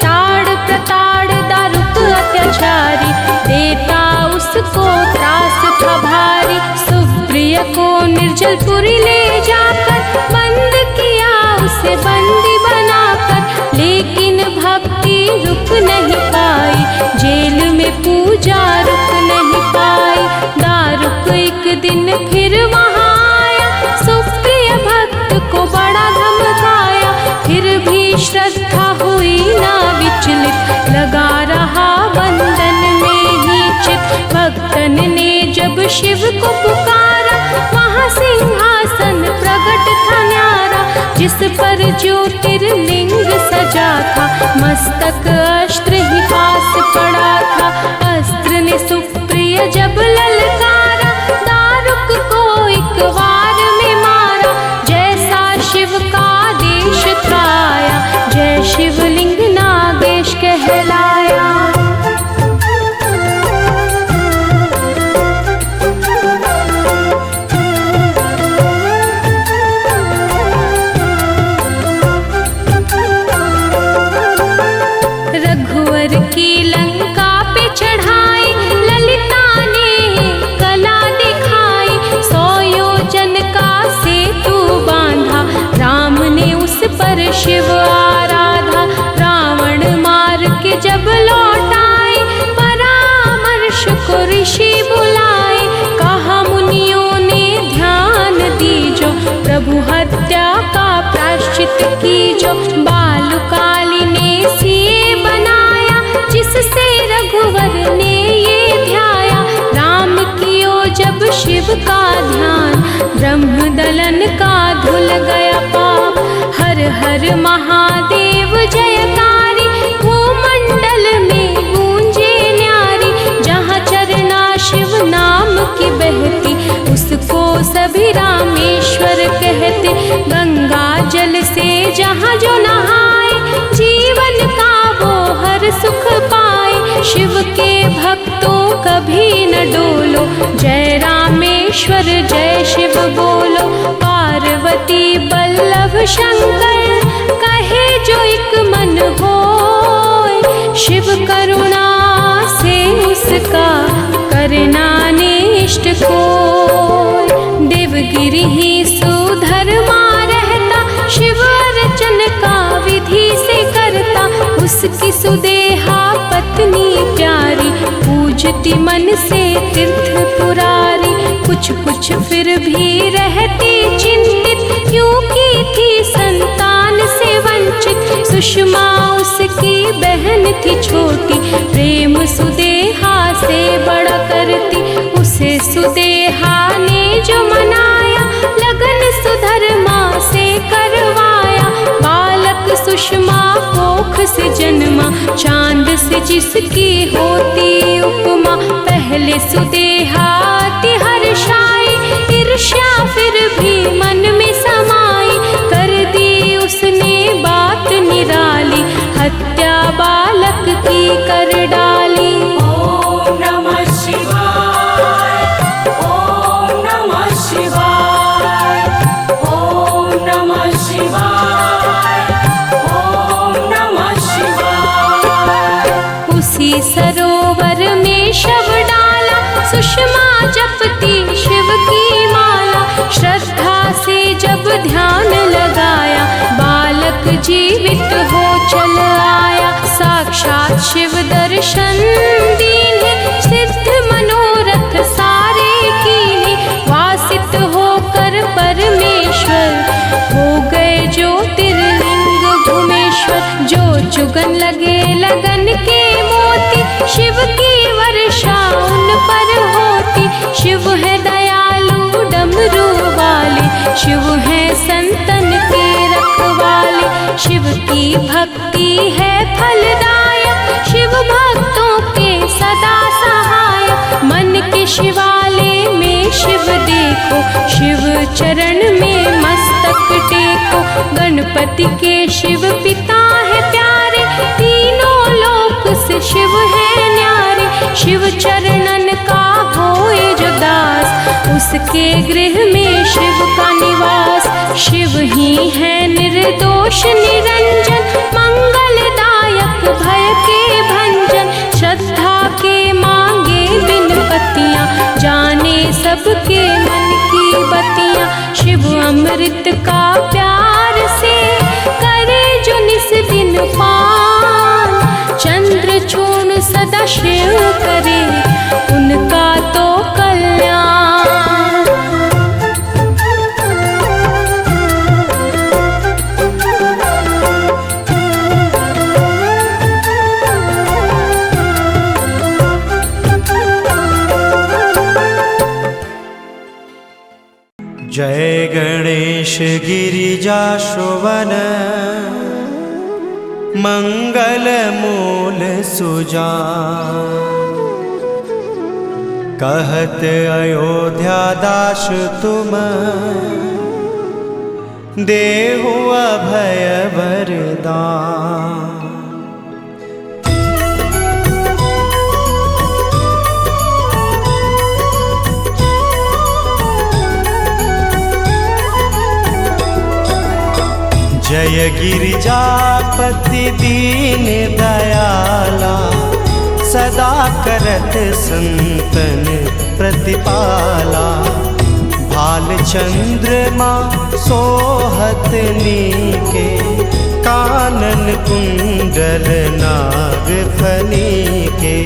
B: ताड़ प्रताड़ दारुक अत्याचारी, देता उसको त्रास था भारी। सुप्रिय को निर्जलपुरी ले जाकर, बंद किया उसे बंदी बनाकर। लेकिन भक्ति रुक नहीं पाई, जेल में पूजा रुक नहीं पाई। दारुक एक दिन फिर वहाँ आया, सुप्रिय भक्त को बड़ा धमकाया। फिर भी श्रद्धा हुई ना विचलित, लगा रहा बंधन में ही चित। भक्तन ने जब शिव को पुकारा, वहाँ सिंहासन प्रकट था न्यारा। जिस पर ज्योतिर्लिंग सजा था, मस्तक अस्त्र ही पास पड़ा था। अस्त्र ने सुप्रिय जब ललकारा, दारुक को एक वार में मारा। जैसा शिव का आदेश था आया, जय शिवलिंग नागेश कहलाया। रघुवर की लंका पे चढ़ाई, ललिता ने कला दिखाई। 100 योजन का सेतु बांधा, राम ने उस पर शिव आराधा। रावण मार के जब लौट आए, परामर्श को ऋषि बुलाए। कहा मुनियों ने ध्यान दीजो, प्रभु हत्या का प्रायश्चित कीजो। बालुकाली ने सिए बनाया, जिससे रघुवर ने ये ध्याया। राम कियो जब शिव का ध्यान, ब्रह्म दलन का धुल गया पाप। हर हर महादेव जयकारी, भूमंडल में गूंजे न्यारी। जहाँ चरना शिव नाम की बहती, उसको सभी रामेश्वर कहते। गंगा जल से जहाँ जो नहाए, जीवन का वो हर सुख पाए। शिव के भक्तों कभी न डोलो, जय रामेश्वर जय शिव बोलो। पार्वती बल्लभ शंकर, कहे जो एक मन होय। शिव करुणा से उसका करना निष्ट कोय। देवगिरि ही सुधर्मा रहता, शिव अर्चन का विधि से करता। उसकी सुदेहा पत्नी प्यारी, पूजती मन से तीर्थ पुरारी। कुछ फिर भी रहती चिंतित, क्योंकि थी संतान से वंचित। सुषमा उसकी बहन थी छोटी, प्रेम सुदेहा से बड़ा करती। उसे सुदेहा ने जो मनाया, लगन सुधर्मा से करवाया। बालक सुषमा कोख से जन्मा, चांद से जिसकी होती उपमा। पहले सुदेहा अति हर्षाई, ईर्ष्या फिर भी मन में समाई। कर दी उसने बात निराली, हत्या बालक की कर डाली।
A: ओम नमः शिवाय, ओम नमः शिवाय, ओम नमः शिवाय, ओम नमः शिवाय।
B: उसी सरोवर में शव डाला, सुषमा जपती शिव की माला। श्रद्धा से जब ध्यान लगाया, बालक जीवित हो चल आया। साक्षात शिव दर्शन दीने, सिद्ध मनोरथ सारे कीने। वासित होकर परमेश्वर, हो गए ज्योतिर्लिंग भूमेश्वर। जुगन लगे लगन के मोती, शिव की वर्षा उन पर होती। शिव है दयालु डमरू वाले, शिव है संतन के रखवाले। शिव की भक्ति है फलदायक, शिव भक्तों के सदा सहायक। मन के शिवालय में शिव देखो, शिव चरण में मस्तक टेको। गणपति के शिव पिता है प्यारे, तीनों लोक से शिव है न्यारे। शिव चरणन का होए जो दास, उसके गृह में शिव का निवास। शिव ही है निर्दोष निरंजन, मंगलदायक भय के भंजन। श्रद्धा के मांगे बिन पतियाँ, जाने सबके मन की बतियाँ। शिव अमृत का प्यार से करे जो निस दिन पान। चंद्र चूर्ण सदा शिव करे, उनका तो कल्याण।
C: जय गणेश गिरिजाशोवन, मंगल मूल सुजान। कहत अयोध्या दास तुम, देहु अभय वरदान। जय गिरिजापति दीन दयाला, सदा करत संतन प्रतिपाला। भाल चंद्रमा सोहत नीके, कानन कुंडल नाग फनीके।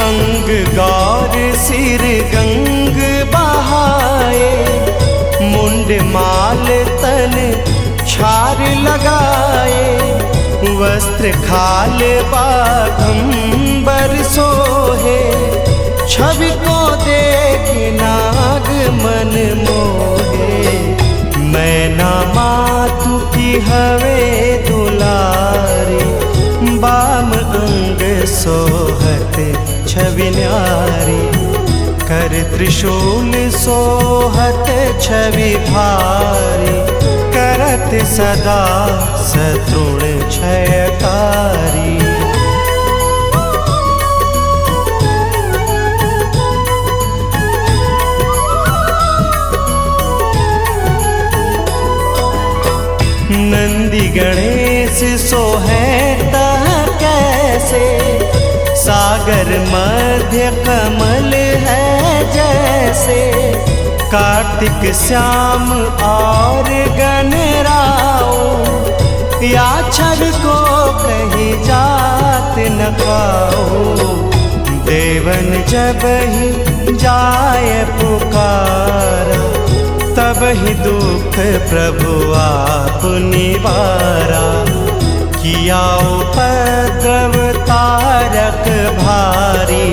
C: अंग गौर सिर गंग बहाए, मुंड माल तन छार लगाए। वस्त्र खाल बाघंबर सोहे, छवि को देख नाग मन मोहे। मैना मातु की हवे दुलारी, बाम अंग सोहत छवि न्यारी। कर त्रिशूल सोहत छवि भारी, करत सदा शत्रुण क्षयकारी। नंदी गणेश सोहे तह कैसे, सागर मध्य कमल है जैसे। कार्तिक श्याम और गणराओ, या छवि को कहीं जात न पाओ। देवन जब ही जाय पुकारा, तब ही दुख प्रभु आप निवारा। किया उपद्रव तारक भारी,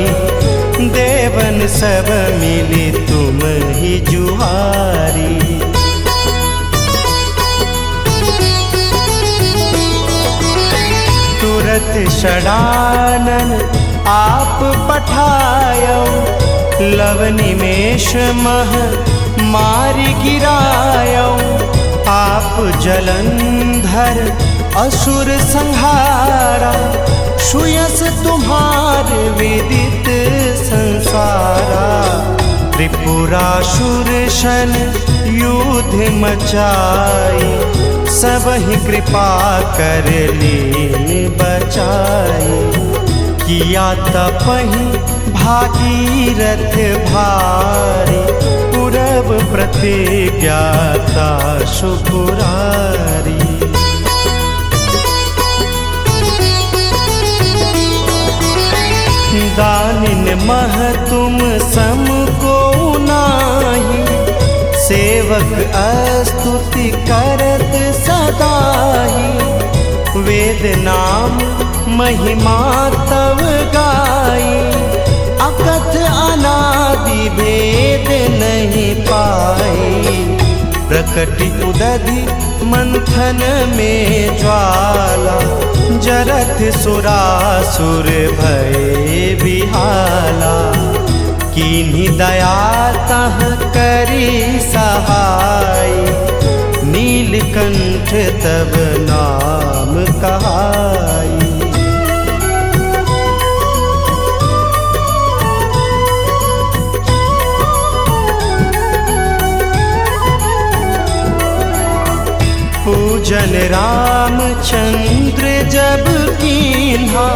C: देवन सब मिली तुम ही जुहारी। तुरत षडानन आप पठायो, लव निमेष मह मारी गिरायो। आप जलंधर असुर संहारा, सुयस तुम्हार विदित संसारा। त्रिपुरासुर शन युद्ध मचाई, सब ही कृपा कर लीन बचाई। किया तपहि भागीरथ भारी, पूरब प्रतिज्ञाता सुपुरारी। दानिन मह तुम सम को नाही, सेव सेवक स्तुति करत सदाही, वेद नाम महिमा तव गाई। अकथ अनादि भेद नहीं पाई, प्रकटि उदधि मंथन में ज्वाला। जरत सुरासुर भय बिहाला, कीन्ही दया तह करी सहाय। नीलकंठ तब नाम कहाई। पूजन रामचंद्र जब कीन्हा,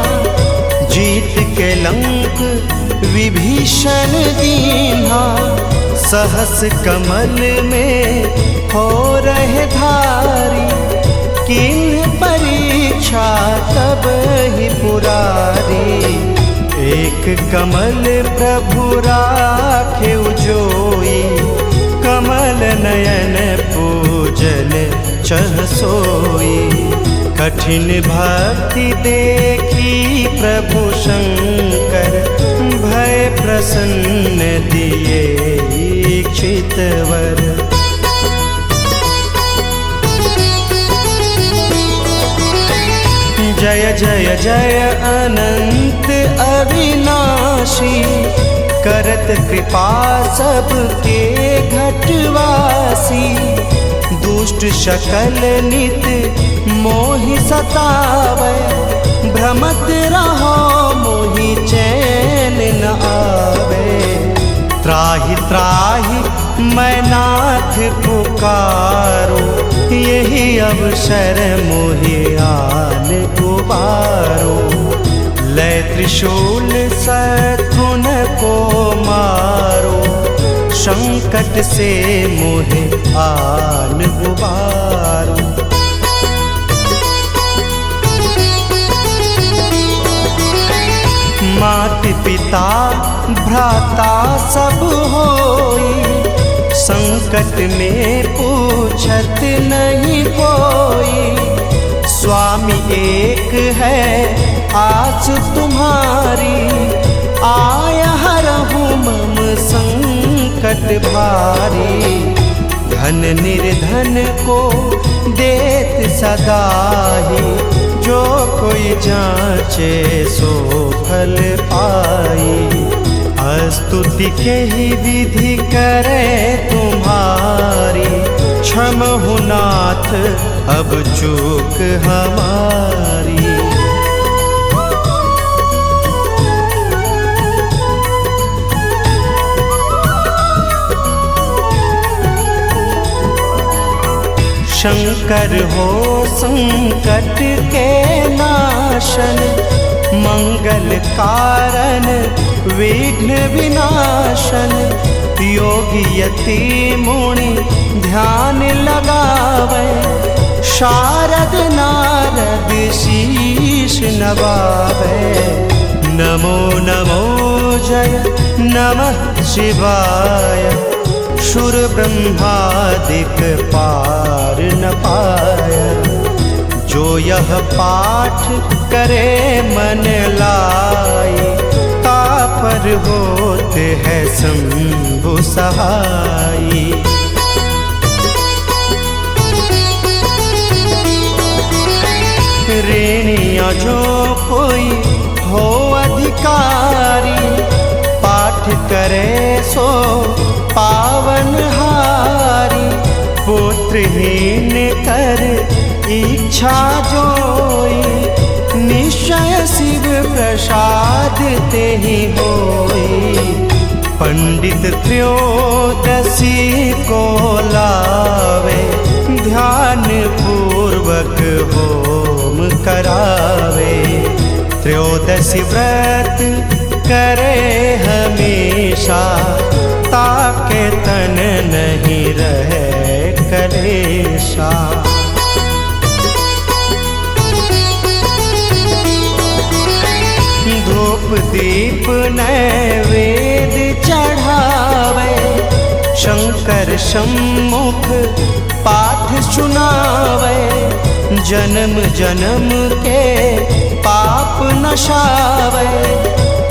C: जीत के लंक विभीषण दीन्हा। सहस कमल में हो रहे धारी, किन्ह परीक्षा तब ही पुरारी। एक कमल प्रभु राखे जोई, कमल नयन पूजन चह सोई। कठिन भक्ति देखी प्रभु शंकर, भय प्रसन्न दिए इच्छित वर। जय जय जय अनंत अविनाशी, करत कृपा सबके घटवासी। दुष्ट शकल नित मोहि सतावै, भ्रमत रहो मोहि चैन न आवे। त्राहि त्राहि मैं नाथ पुकारो, यही अवसर मोहि आन गुबारो। लय त्रिशूल शत्रुन को मारो, संकट से मोहे आन गुबारो। मात पिता भ्राता सब होई, संकट में पूछत नहीं कोई। स्वामी एक है आस तुम्हारी, आया हरहु मम संकट भारी। धन निर्धन को देत सदाही, जो कोई जांचे सो फल पाई। स्तुति के ही विधि करे तुम्हारी, क्षमहु नाथ अब चूक हमारी। शंकर हो संकट के नाशन, मंगल कारण विघ्न विनाशन। योगी यति मुनि ध्यान लगावे, शारद नारद शीश नवावे। नमो नमो जय नमः शिवाय, शुर ब्रह्मादिक पार न पाया। जो यह पाठ करे मन लाई, तापर होते है शंभु सहाई। रेणिया जो कोई हो अधिकारी, पाठ करे सो पावन हारी। पुत्रहीन कर इच्छा जोई, निश्चय शिव प्रसाद ते ही होई। पंडित त्रयोदशी को लावे, ध्यान पूर्वक होम करावे। त्रयोदशी व्रत करे हमेशा, ताके तन नहीं रहे कलेशा। धूप दीप नैवेद्य चढ़ावे, शंकर कर सम्मुख पाठ सुनावे, जन्म जन्म के पाप नशावे।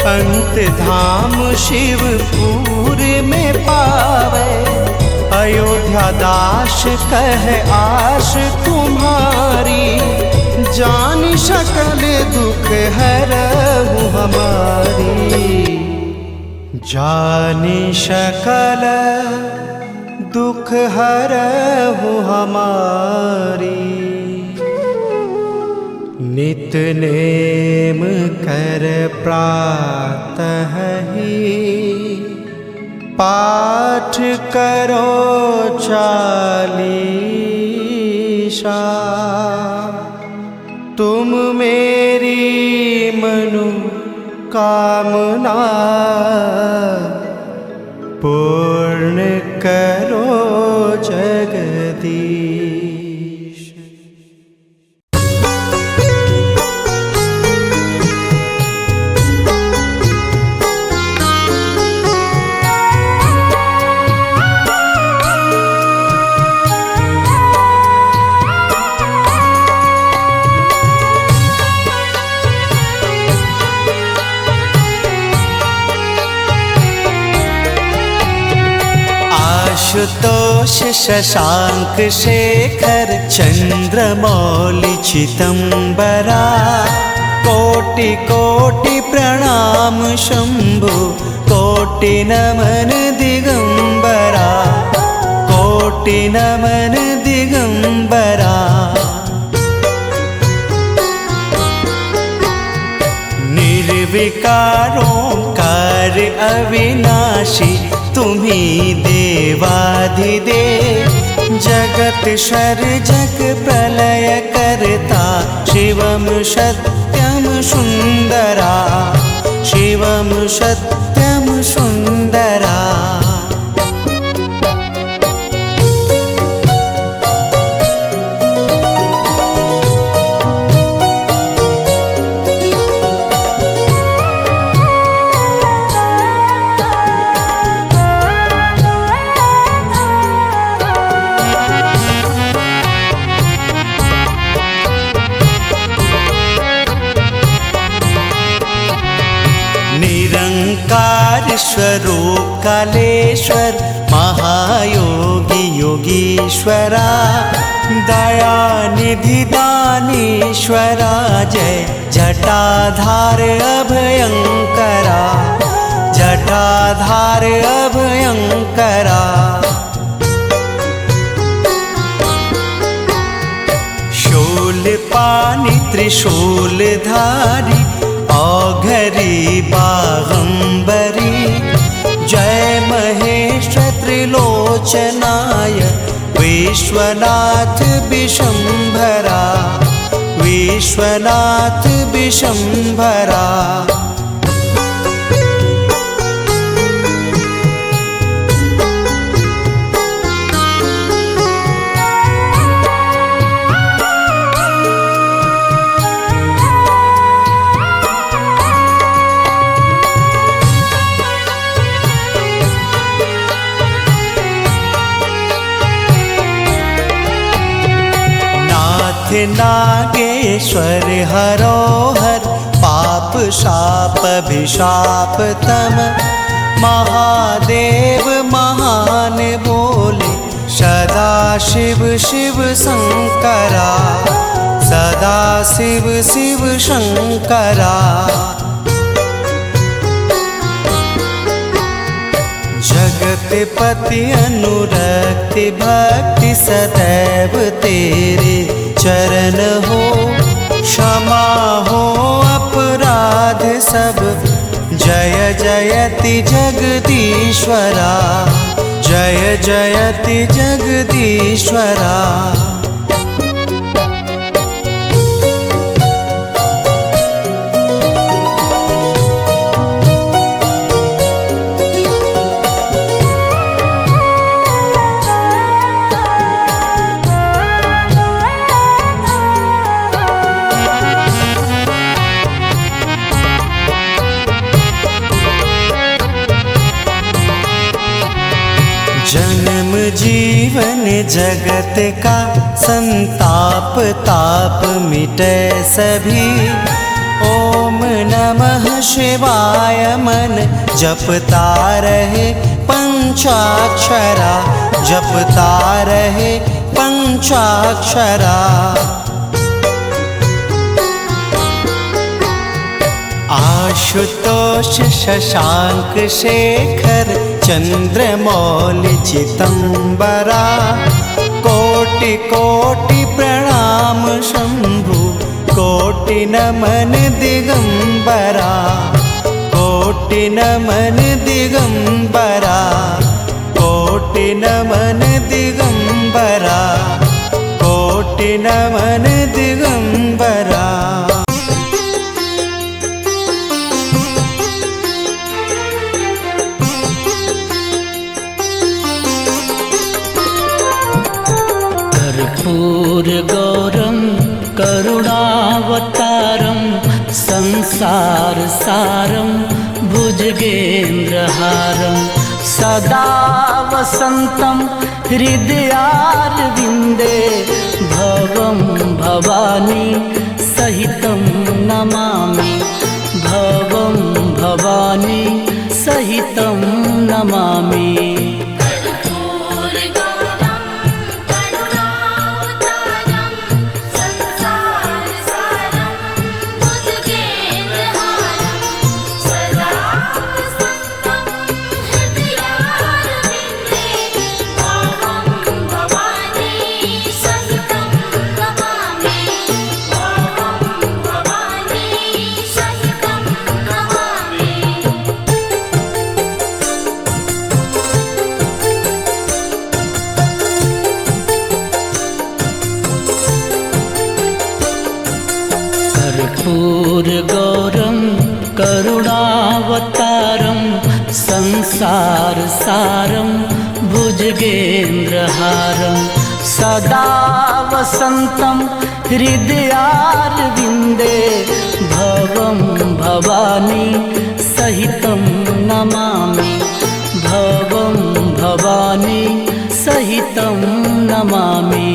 C: अंत धाम शिवपुर में पावे, अयोध्या दास कह आश तुम्हारी। जान सकल दुख हरहु हमारी, जानी सकल दुख हरहु हमारी। नित नेम कर प्रातः ही, पाठ करो चालीसा। तुम मेरी मनोकामना पूर्ण करो जगदीश। आशुतोष शशांक शेखर चंद्रमौलि चिदंबरा। कोटि कोटि प्रणाम शंभु, कोटि नमन दिगंबरा। कोटि नमन दिगंबरा। निर्विकारोंकार अविनाशी, तुम्ही देवाधिदेव। जगत सर्जक प्रलय करता, शिवम सत्यम सुंदरा। शिवम सत्यम सुंदरा। निरंकार स्वरूप कालेश्वर, महायोगी योगीश्वरा। दयानिधि दानीश्वरा, जय जटाधार अभयंकरा। जटाधार अभयंकरा। शूलपाणि त्रिशूलधारी, औघरी बागंबरी। जय महेश त्रिलोचनाय, विश्वनाथ विशंभरा। विश्वनाथ विशंभरा। नागेश्वर हरोहर, पाप शाप अभिशाप तम। महादेव महान बोले, सदा शिव शिव शंकरा। सदा शिव शिव शंकरा। जगतपति अनुरक्ति भक्ति सदैव तेरे चरण हो। क्षमा हो अपराध सब, जय जयति जगदीश्वरा। जय जयति जगदीश्वरा। जन जन्म जीवन जगत का संताप ताप मिटे सभी। ओम नमः शिवाय मन जपता रहे पंचाक्षरा, जपता रहे पंचाक्षरा। आशुतोष शशांक शेखर चंद्रमौलि चिदंबरा, कोटि कोटि प्रणाम शंभु कोटि नमन दिगंबरा, कोटि नमन दिगंबरा, कोटि नमन दिगंबरा, कोटि नमन दिगंबरा।
D: कर्पूरगौरं करुणावतारं संसारसारं भुजगेन्द्रहारं सदा वसन्तं हृदयारविन्दे भवं भवानी सहितं नमामि, भवं भवानी सहितं नमामि। कर्पूरगौरं करुणावतारं संसारसारं भुजगेन्द्रहारं सदा वसन्तं हृदयारविन्दे भवं भवानी सहितं नमामि, भवं भवानी सहितं नमामि।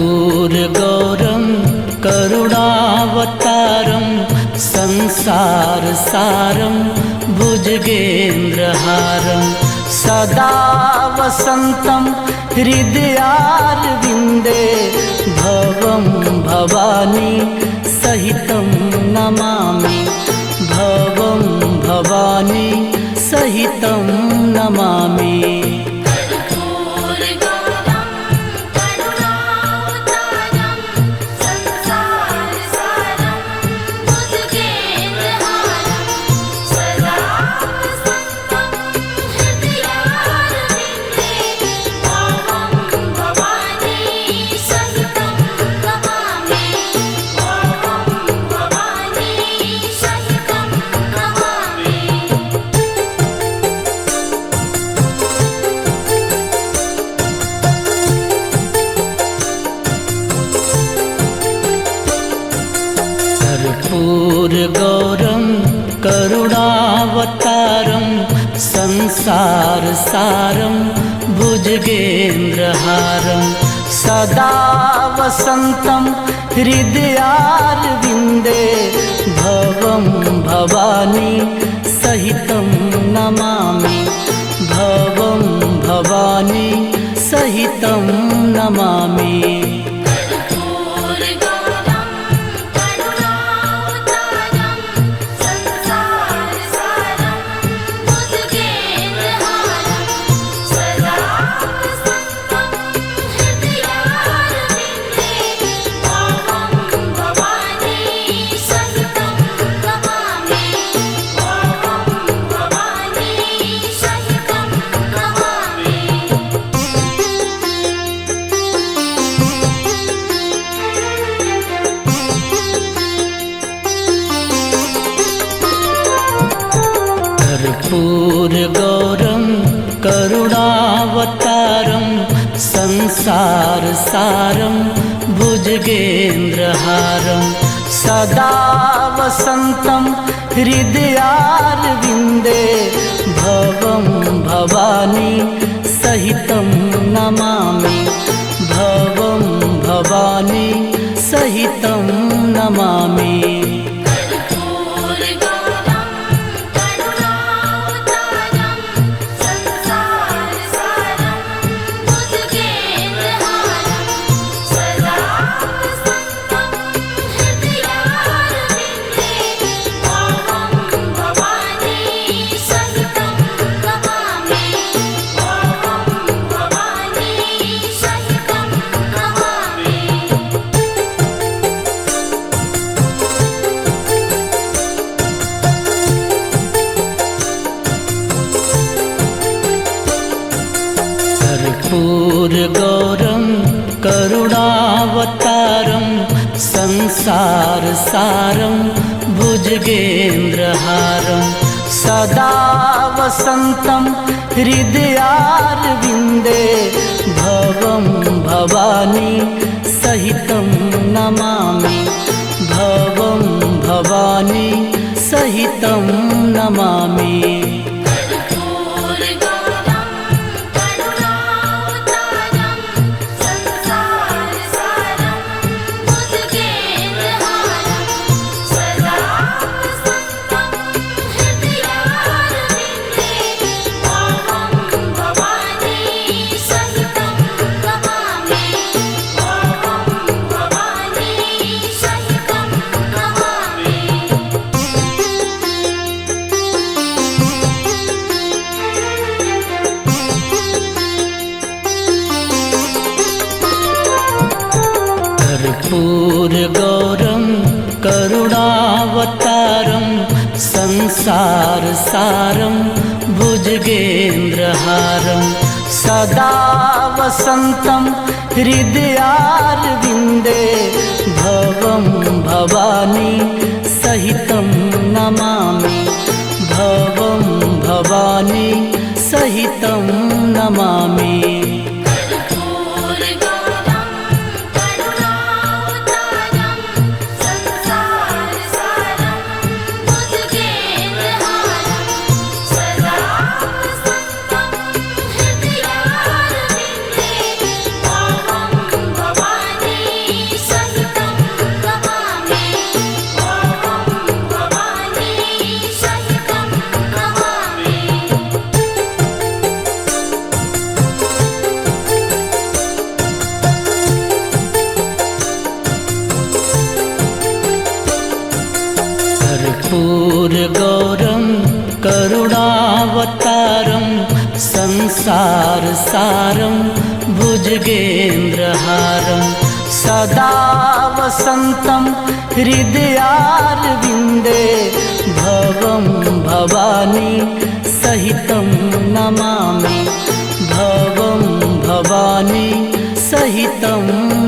D: कर्पूरगौरं करुणावतारं संसारसारं भुजगेन्द्रहारं सदा वसन्तं हृदयारविन्दे भवं भवानी सहितं नमामि, भवं भवानी सहितं नमामि। कर्पूरगौरं करुणावतारं संसारसारं भुजगेन्द्रहारं सदा वसन्तं हृदयारविन्दे भवं भवानी सहितं नमामि, भवं भवानी सहितं नमामि।
A: Sahita
D: कर्पूरगौरं करुणावतारं संसारसारं भुजगेन्द्रहारं सदा वसन्तं हृदयारविन्दे भवं भवानी सहितं नमामि भवं भवानी सहितं नमामि कर्पूरगौरं करुणावतारं संसारसारं भुजगेन्द्रहारं सदा वसन्तं हृदयारविन्दे भवं भवानी सहितं नमामि भवं भवानी सहितं नमामि कर्पूरगौरं करुणावतारं संसारसारं भुजगेन्द्रहारं सदा वसन्तं हृदयारविन्दे भवं भवानी सहितं नमामि भवं भवानी सहितं नमामि कर्पूरगौरं करुणावतारं संसारसारं भुजगेन्द्रहारं सदा वसन्तं हृदयारविन्दे भवं भवानी सहितं नमामि भवं भवानी सहितं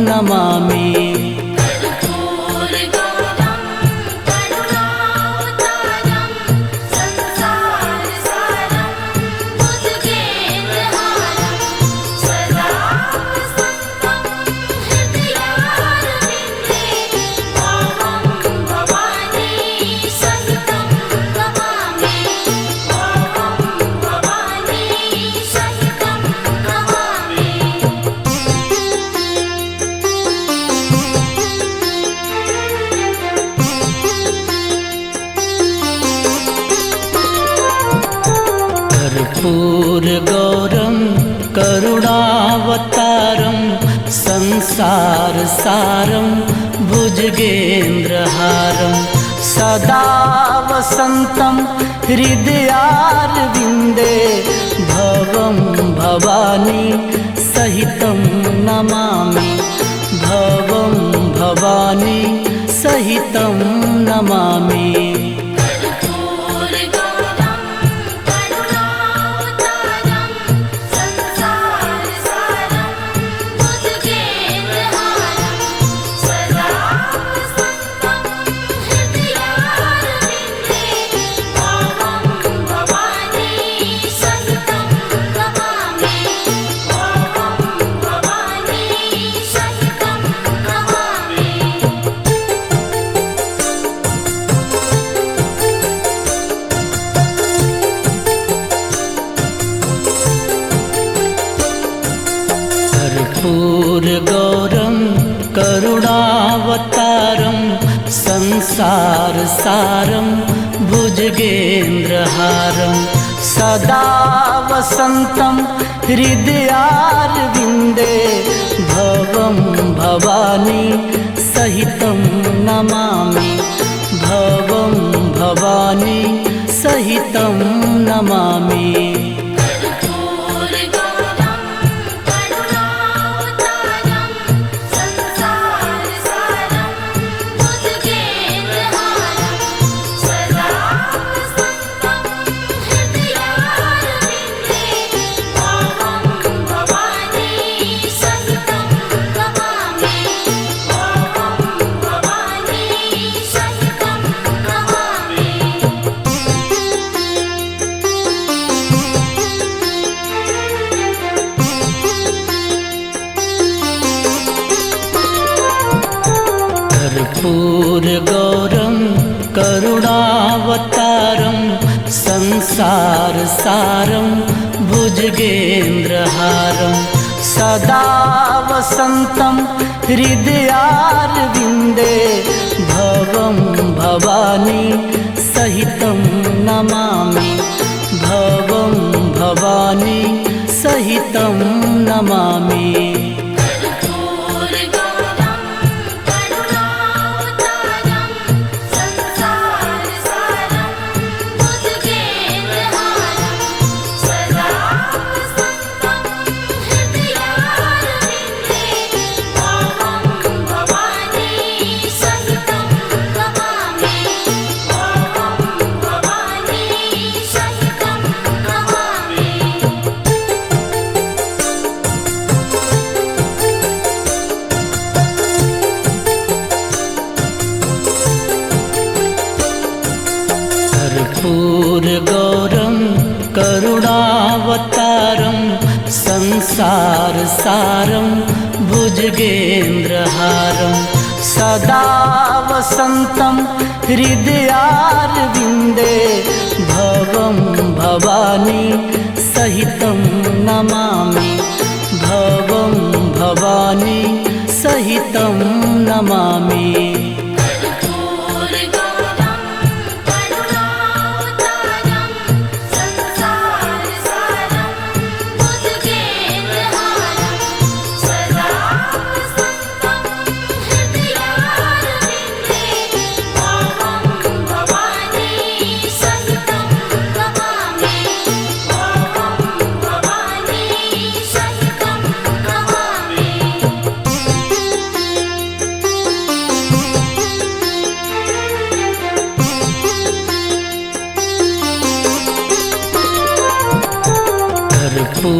D: नमामि कर्पूरगौरं करुणावतारं संसारसारं भुजगेन्द्रहारं सदा वसन्तं हृदयारविन्दे भवं भवानी सहितं नमामि भवं भवानी सहितं नमामि
A: भवानी
D: संसार सारं भुजगेन्द्रहारं सदा वसन्तं हृदयारविन्दे भवं भवानी सहितं नमामि भवं भवानी सहितं नमामि कर्पूरगौरं करुणावतारं संसारसारं भुजगेन्द्रहारं सदा वसन्तं हृदयारविन्दे भवं भवानी सहितं नमामि भवं भवानी सहितं नमामि कर्पूरगौरं करुणावतारं संसारसारं भुजगेन्द्रहारं सदा वसन्तं हृदयारविन्दे भवं भवानी सहितं नमामि भवं भवानी सहितं नमामि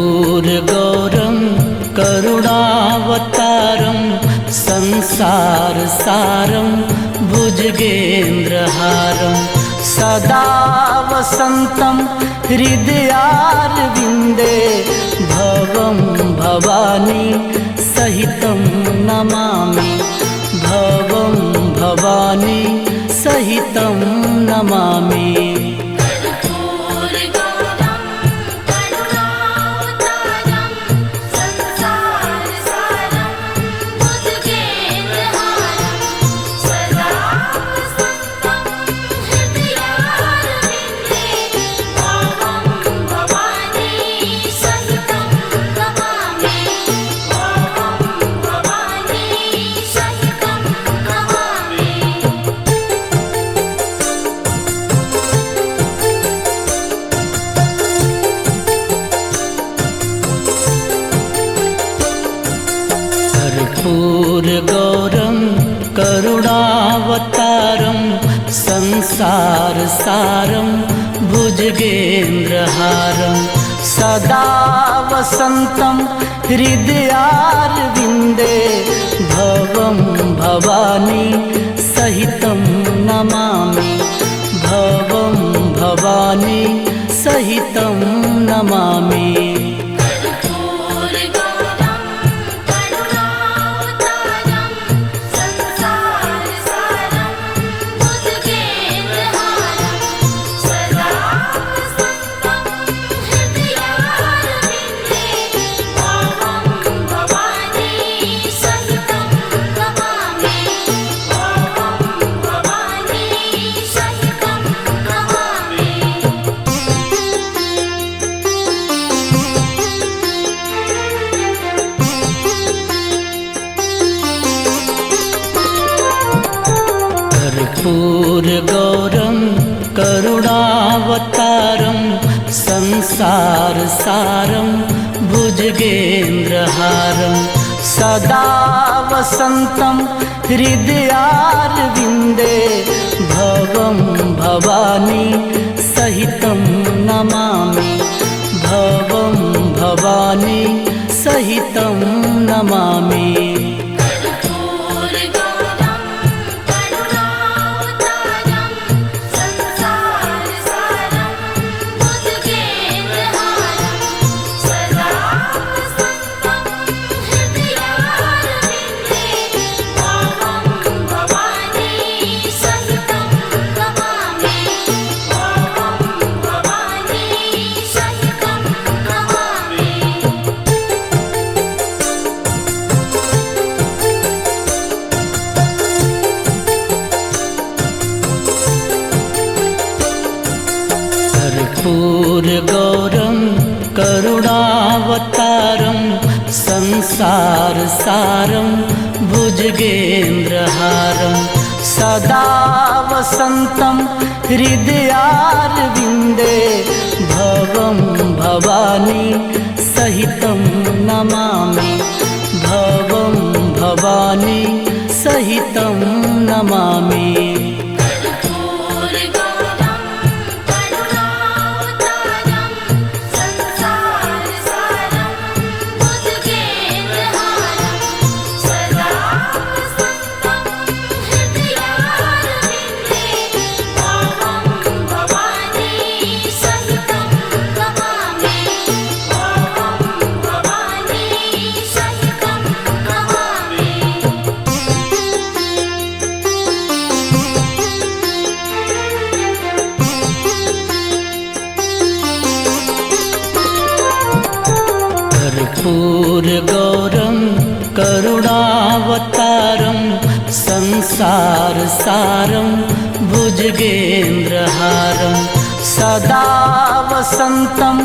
D: कर्पूरगौरं करुणावतारं संसारसारं भुजगेन्द्रहारं सदा वसन्तं हृदयारविन्दे भवं भवानी सहितं नमामि भवं भवानी सहितं नमामि कर्पूरगौरं करुणावतारं संसारसारं भुजगेन्द्रहारं सदा वसन्तं हृदयारविन्दे भवं भवानी सहितं नमामि भवं भवानी सहितं नमामि कर्पूरगौरं करुणावतारं संसारसारं भुजगेन्द्रहारं सदा वसन्तं हृदयारविन्दे भवं भवानी सहितं नमामि भवं भवानी सहितं नमामि कर्पूरगौरं करुणावतारं संसारसारं भुजगेन्द्रहारं सदा वसन्तं हृदयारविन्दे भवं भवानी सहितं नमामि भवं भवानी सहितं नमामि कर्पूरगौरं करुणावतारं संसारसारं भुजगेन्द्रहारं सदा वसन्तं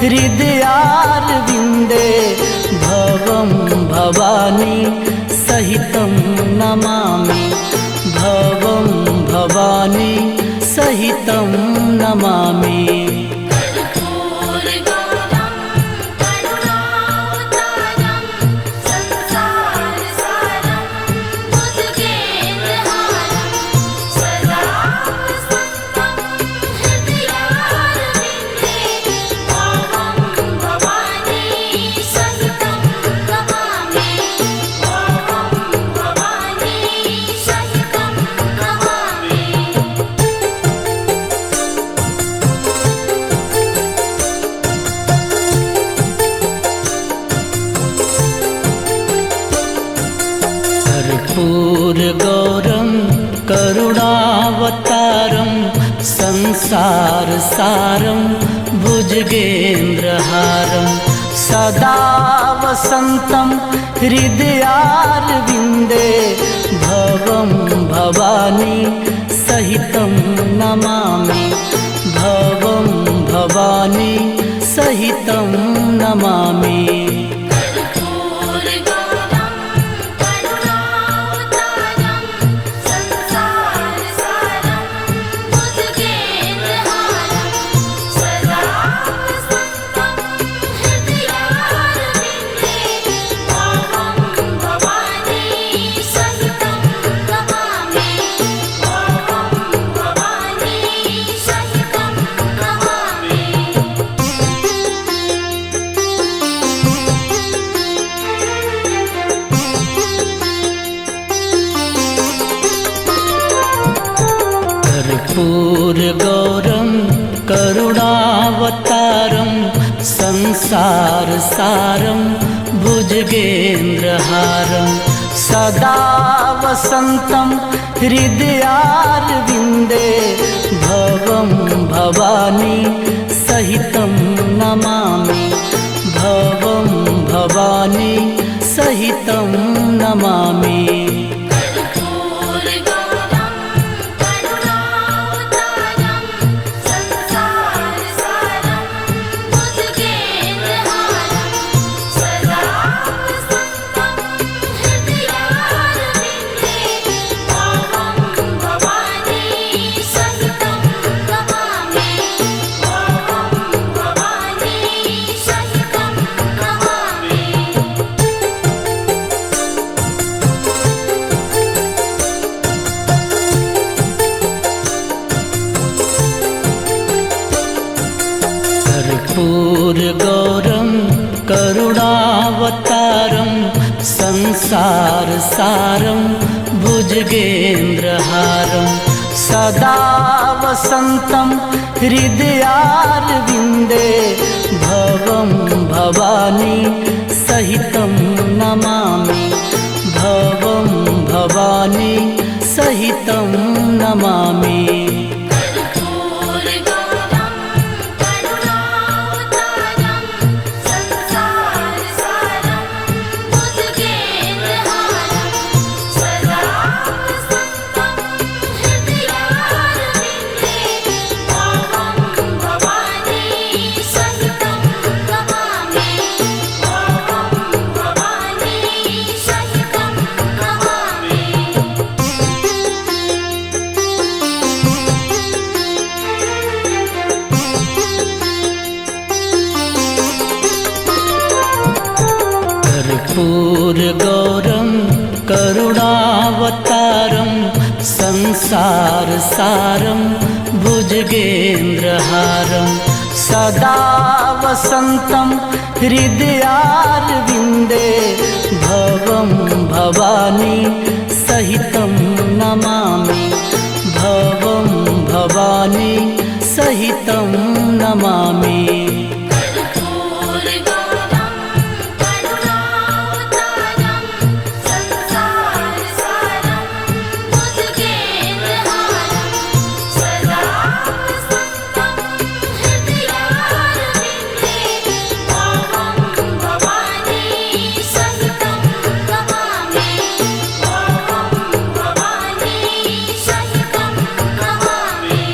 D: हृदयारविन्दे भवं भवानी सहितं नमामि भवं भवानी सहितं नमामि कर्पूरगौरं करुणावतारं संसारसारं भुजगेन्द्रहारं सदा वसन्तं हृदयारविन्दे भवं भवानी सहितं नमामि भवं भवानी सहितं नमामि कर्पूरगौरं करुणावतारं संसारसारं भुजगेन्द्रहारं सदा वसन्तं हृदयारविन्दे भवं भवानी सहितं नमामि भवं भवानी सहितं नमामि
A: भवानी
D: संसार सारं भुजगेन्द्रहारं सदा वसन्तं हृदयारविन्दे भवं भवानी सहितं नमामि भवं भवानी सहितं नमामि
A: कर्पूरगौरं करुणावतारं संसारसारं भुजगेन्द्रहारं सदा वसन्तं हृदयारविन्दे भवं भवानी सहितं नमामि भवं भवानी सहितं नमामि।
D: कर्पूरगौरं करुणावतारं संसारसारं भुजगेन्द्रहारं सदा वसन्तं हृदयारविन्दे भवं भवानी सहितं नमामि भवं भवानी सहितं नमामि
A: कर्पूरगौरं करुणावतारं संसारसारं भुजगेन्द्रहारं सदा वसन्तं हृदयारविन्दे भवं भवानी सहितं नमामि भवं भवानी सहितं नमामि।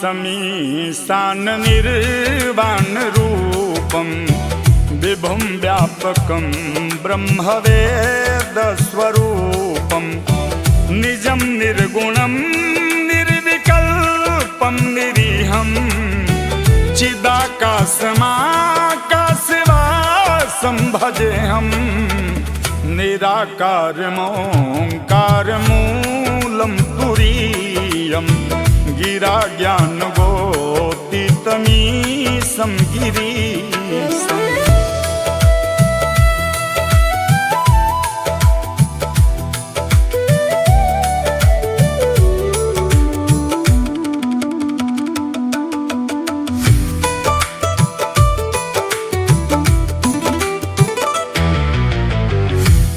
E: समीशान निर्वाण रूपं विभुं व्यापकं ब्रह्मवेदस्वरूपं निजं निर्गुणं निर्विकल्पं निरीहं चिदाकाशमाकाशवासं भजेऽहं निराकारमोङ्कारमूलं तुरीयं गिरा ज्ञानगोतीतमीशं गिरीशम्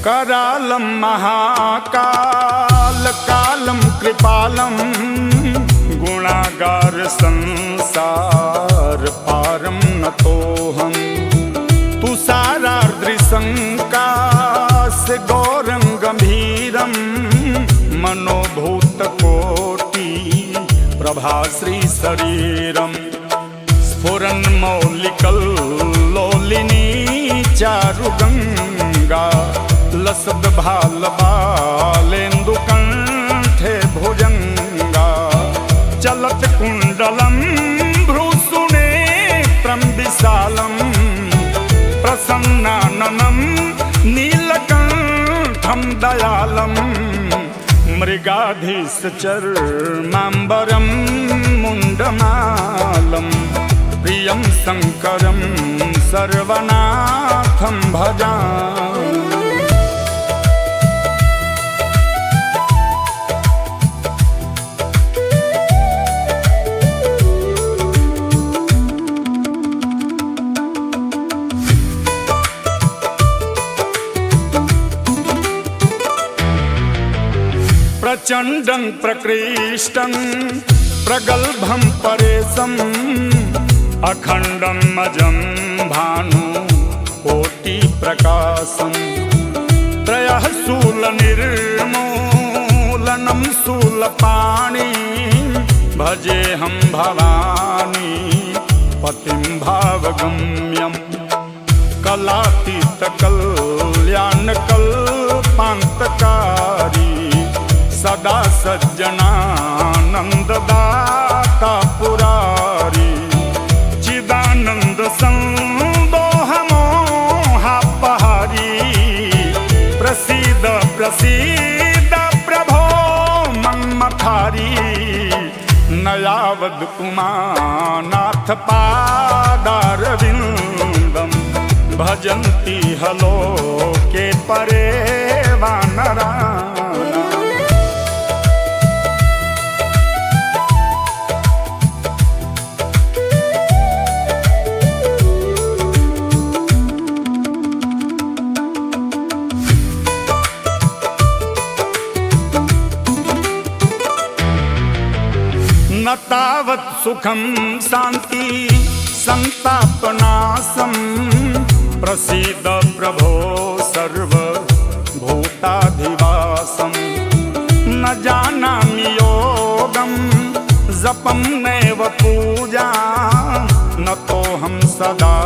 E: करालं महाकाल कालं कृपालं गुणागार संसार पारं नतोऽहं तुषारार्द्रसंकाश गौरं गंभीरं मनोभूतकोटि प्रभाश्री शरीरं स्फुरन्मौलिकल्लोलिनी चारुगंगा लसद्भालबालेन्दुकण्ठे भुजङ्गा चलत् कुण्डलं भ्रूसुनेत्रं विशालं प्रसन्नाननं नीलकण्ठं दयालं मृगाधीशचर्माम्बरं मुण्डमालं प्रियं शङ्करं सर्वनाथं भजामि। प्रचण्डं प्रकृष्टं प्रगल्भं परेशम् अखण्डं अजं भानु कोटिप्रकाशं त्रयः शूलनिर्मूलनं शूलपाणि भजेऽहं भवानी पतिं भावगम्यं कलातीतकल्याणकल्पान्तकारी सदा सज्जनानन्ददाता पुरारी चिदानन्द संदोहमोहापहारी प्रसीद प्रसीद प्रभो मन्मथारी नयावद् उमानाथ पादारविन्दं भजन्ति हलोके परे वानरा। न तावत् सुखं शान्ति संतापनाशं प्रसीद प्रभो सर्वभूताधिवासं न जानामि योगं जपं नैव पूजा न तोऽहं सदा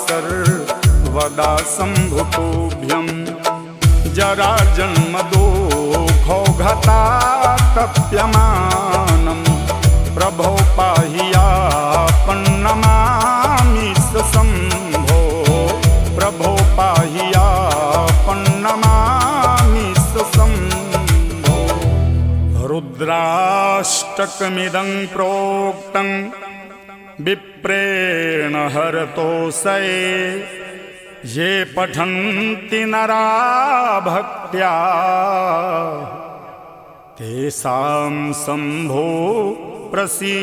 E: सर्वदा सम्भुतुभ्यं जरा जन्म दुःखौघतातप्यमानं प्रभो पाहियापन्नमामि शम्भो प्रभो पाहियापन्नमामि शम्भो। रुद्राष्टकमिदं प्रोक्तं विप्रेण हरतोषये ये पठन्ति नरा भक्त्या तेषां शम्भो प्रसीदति।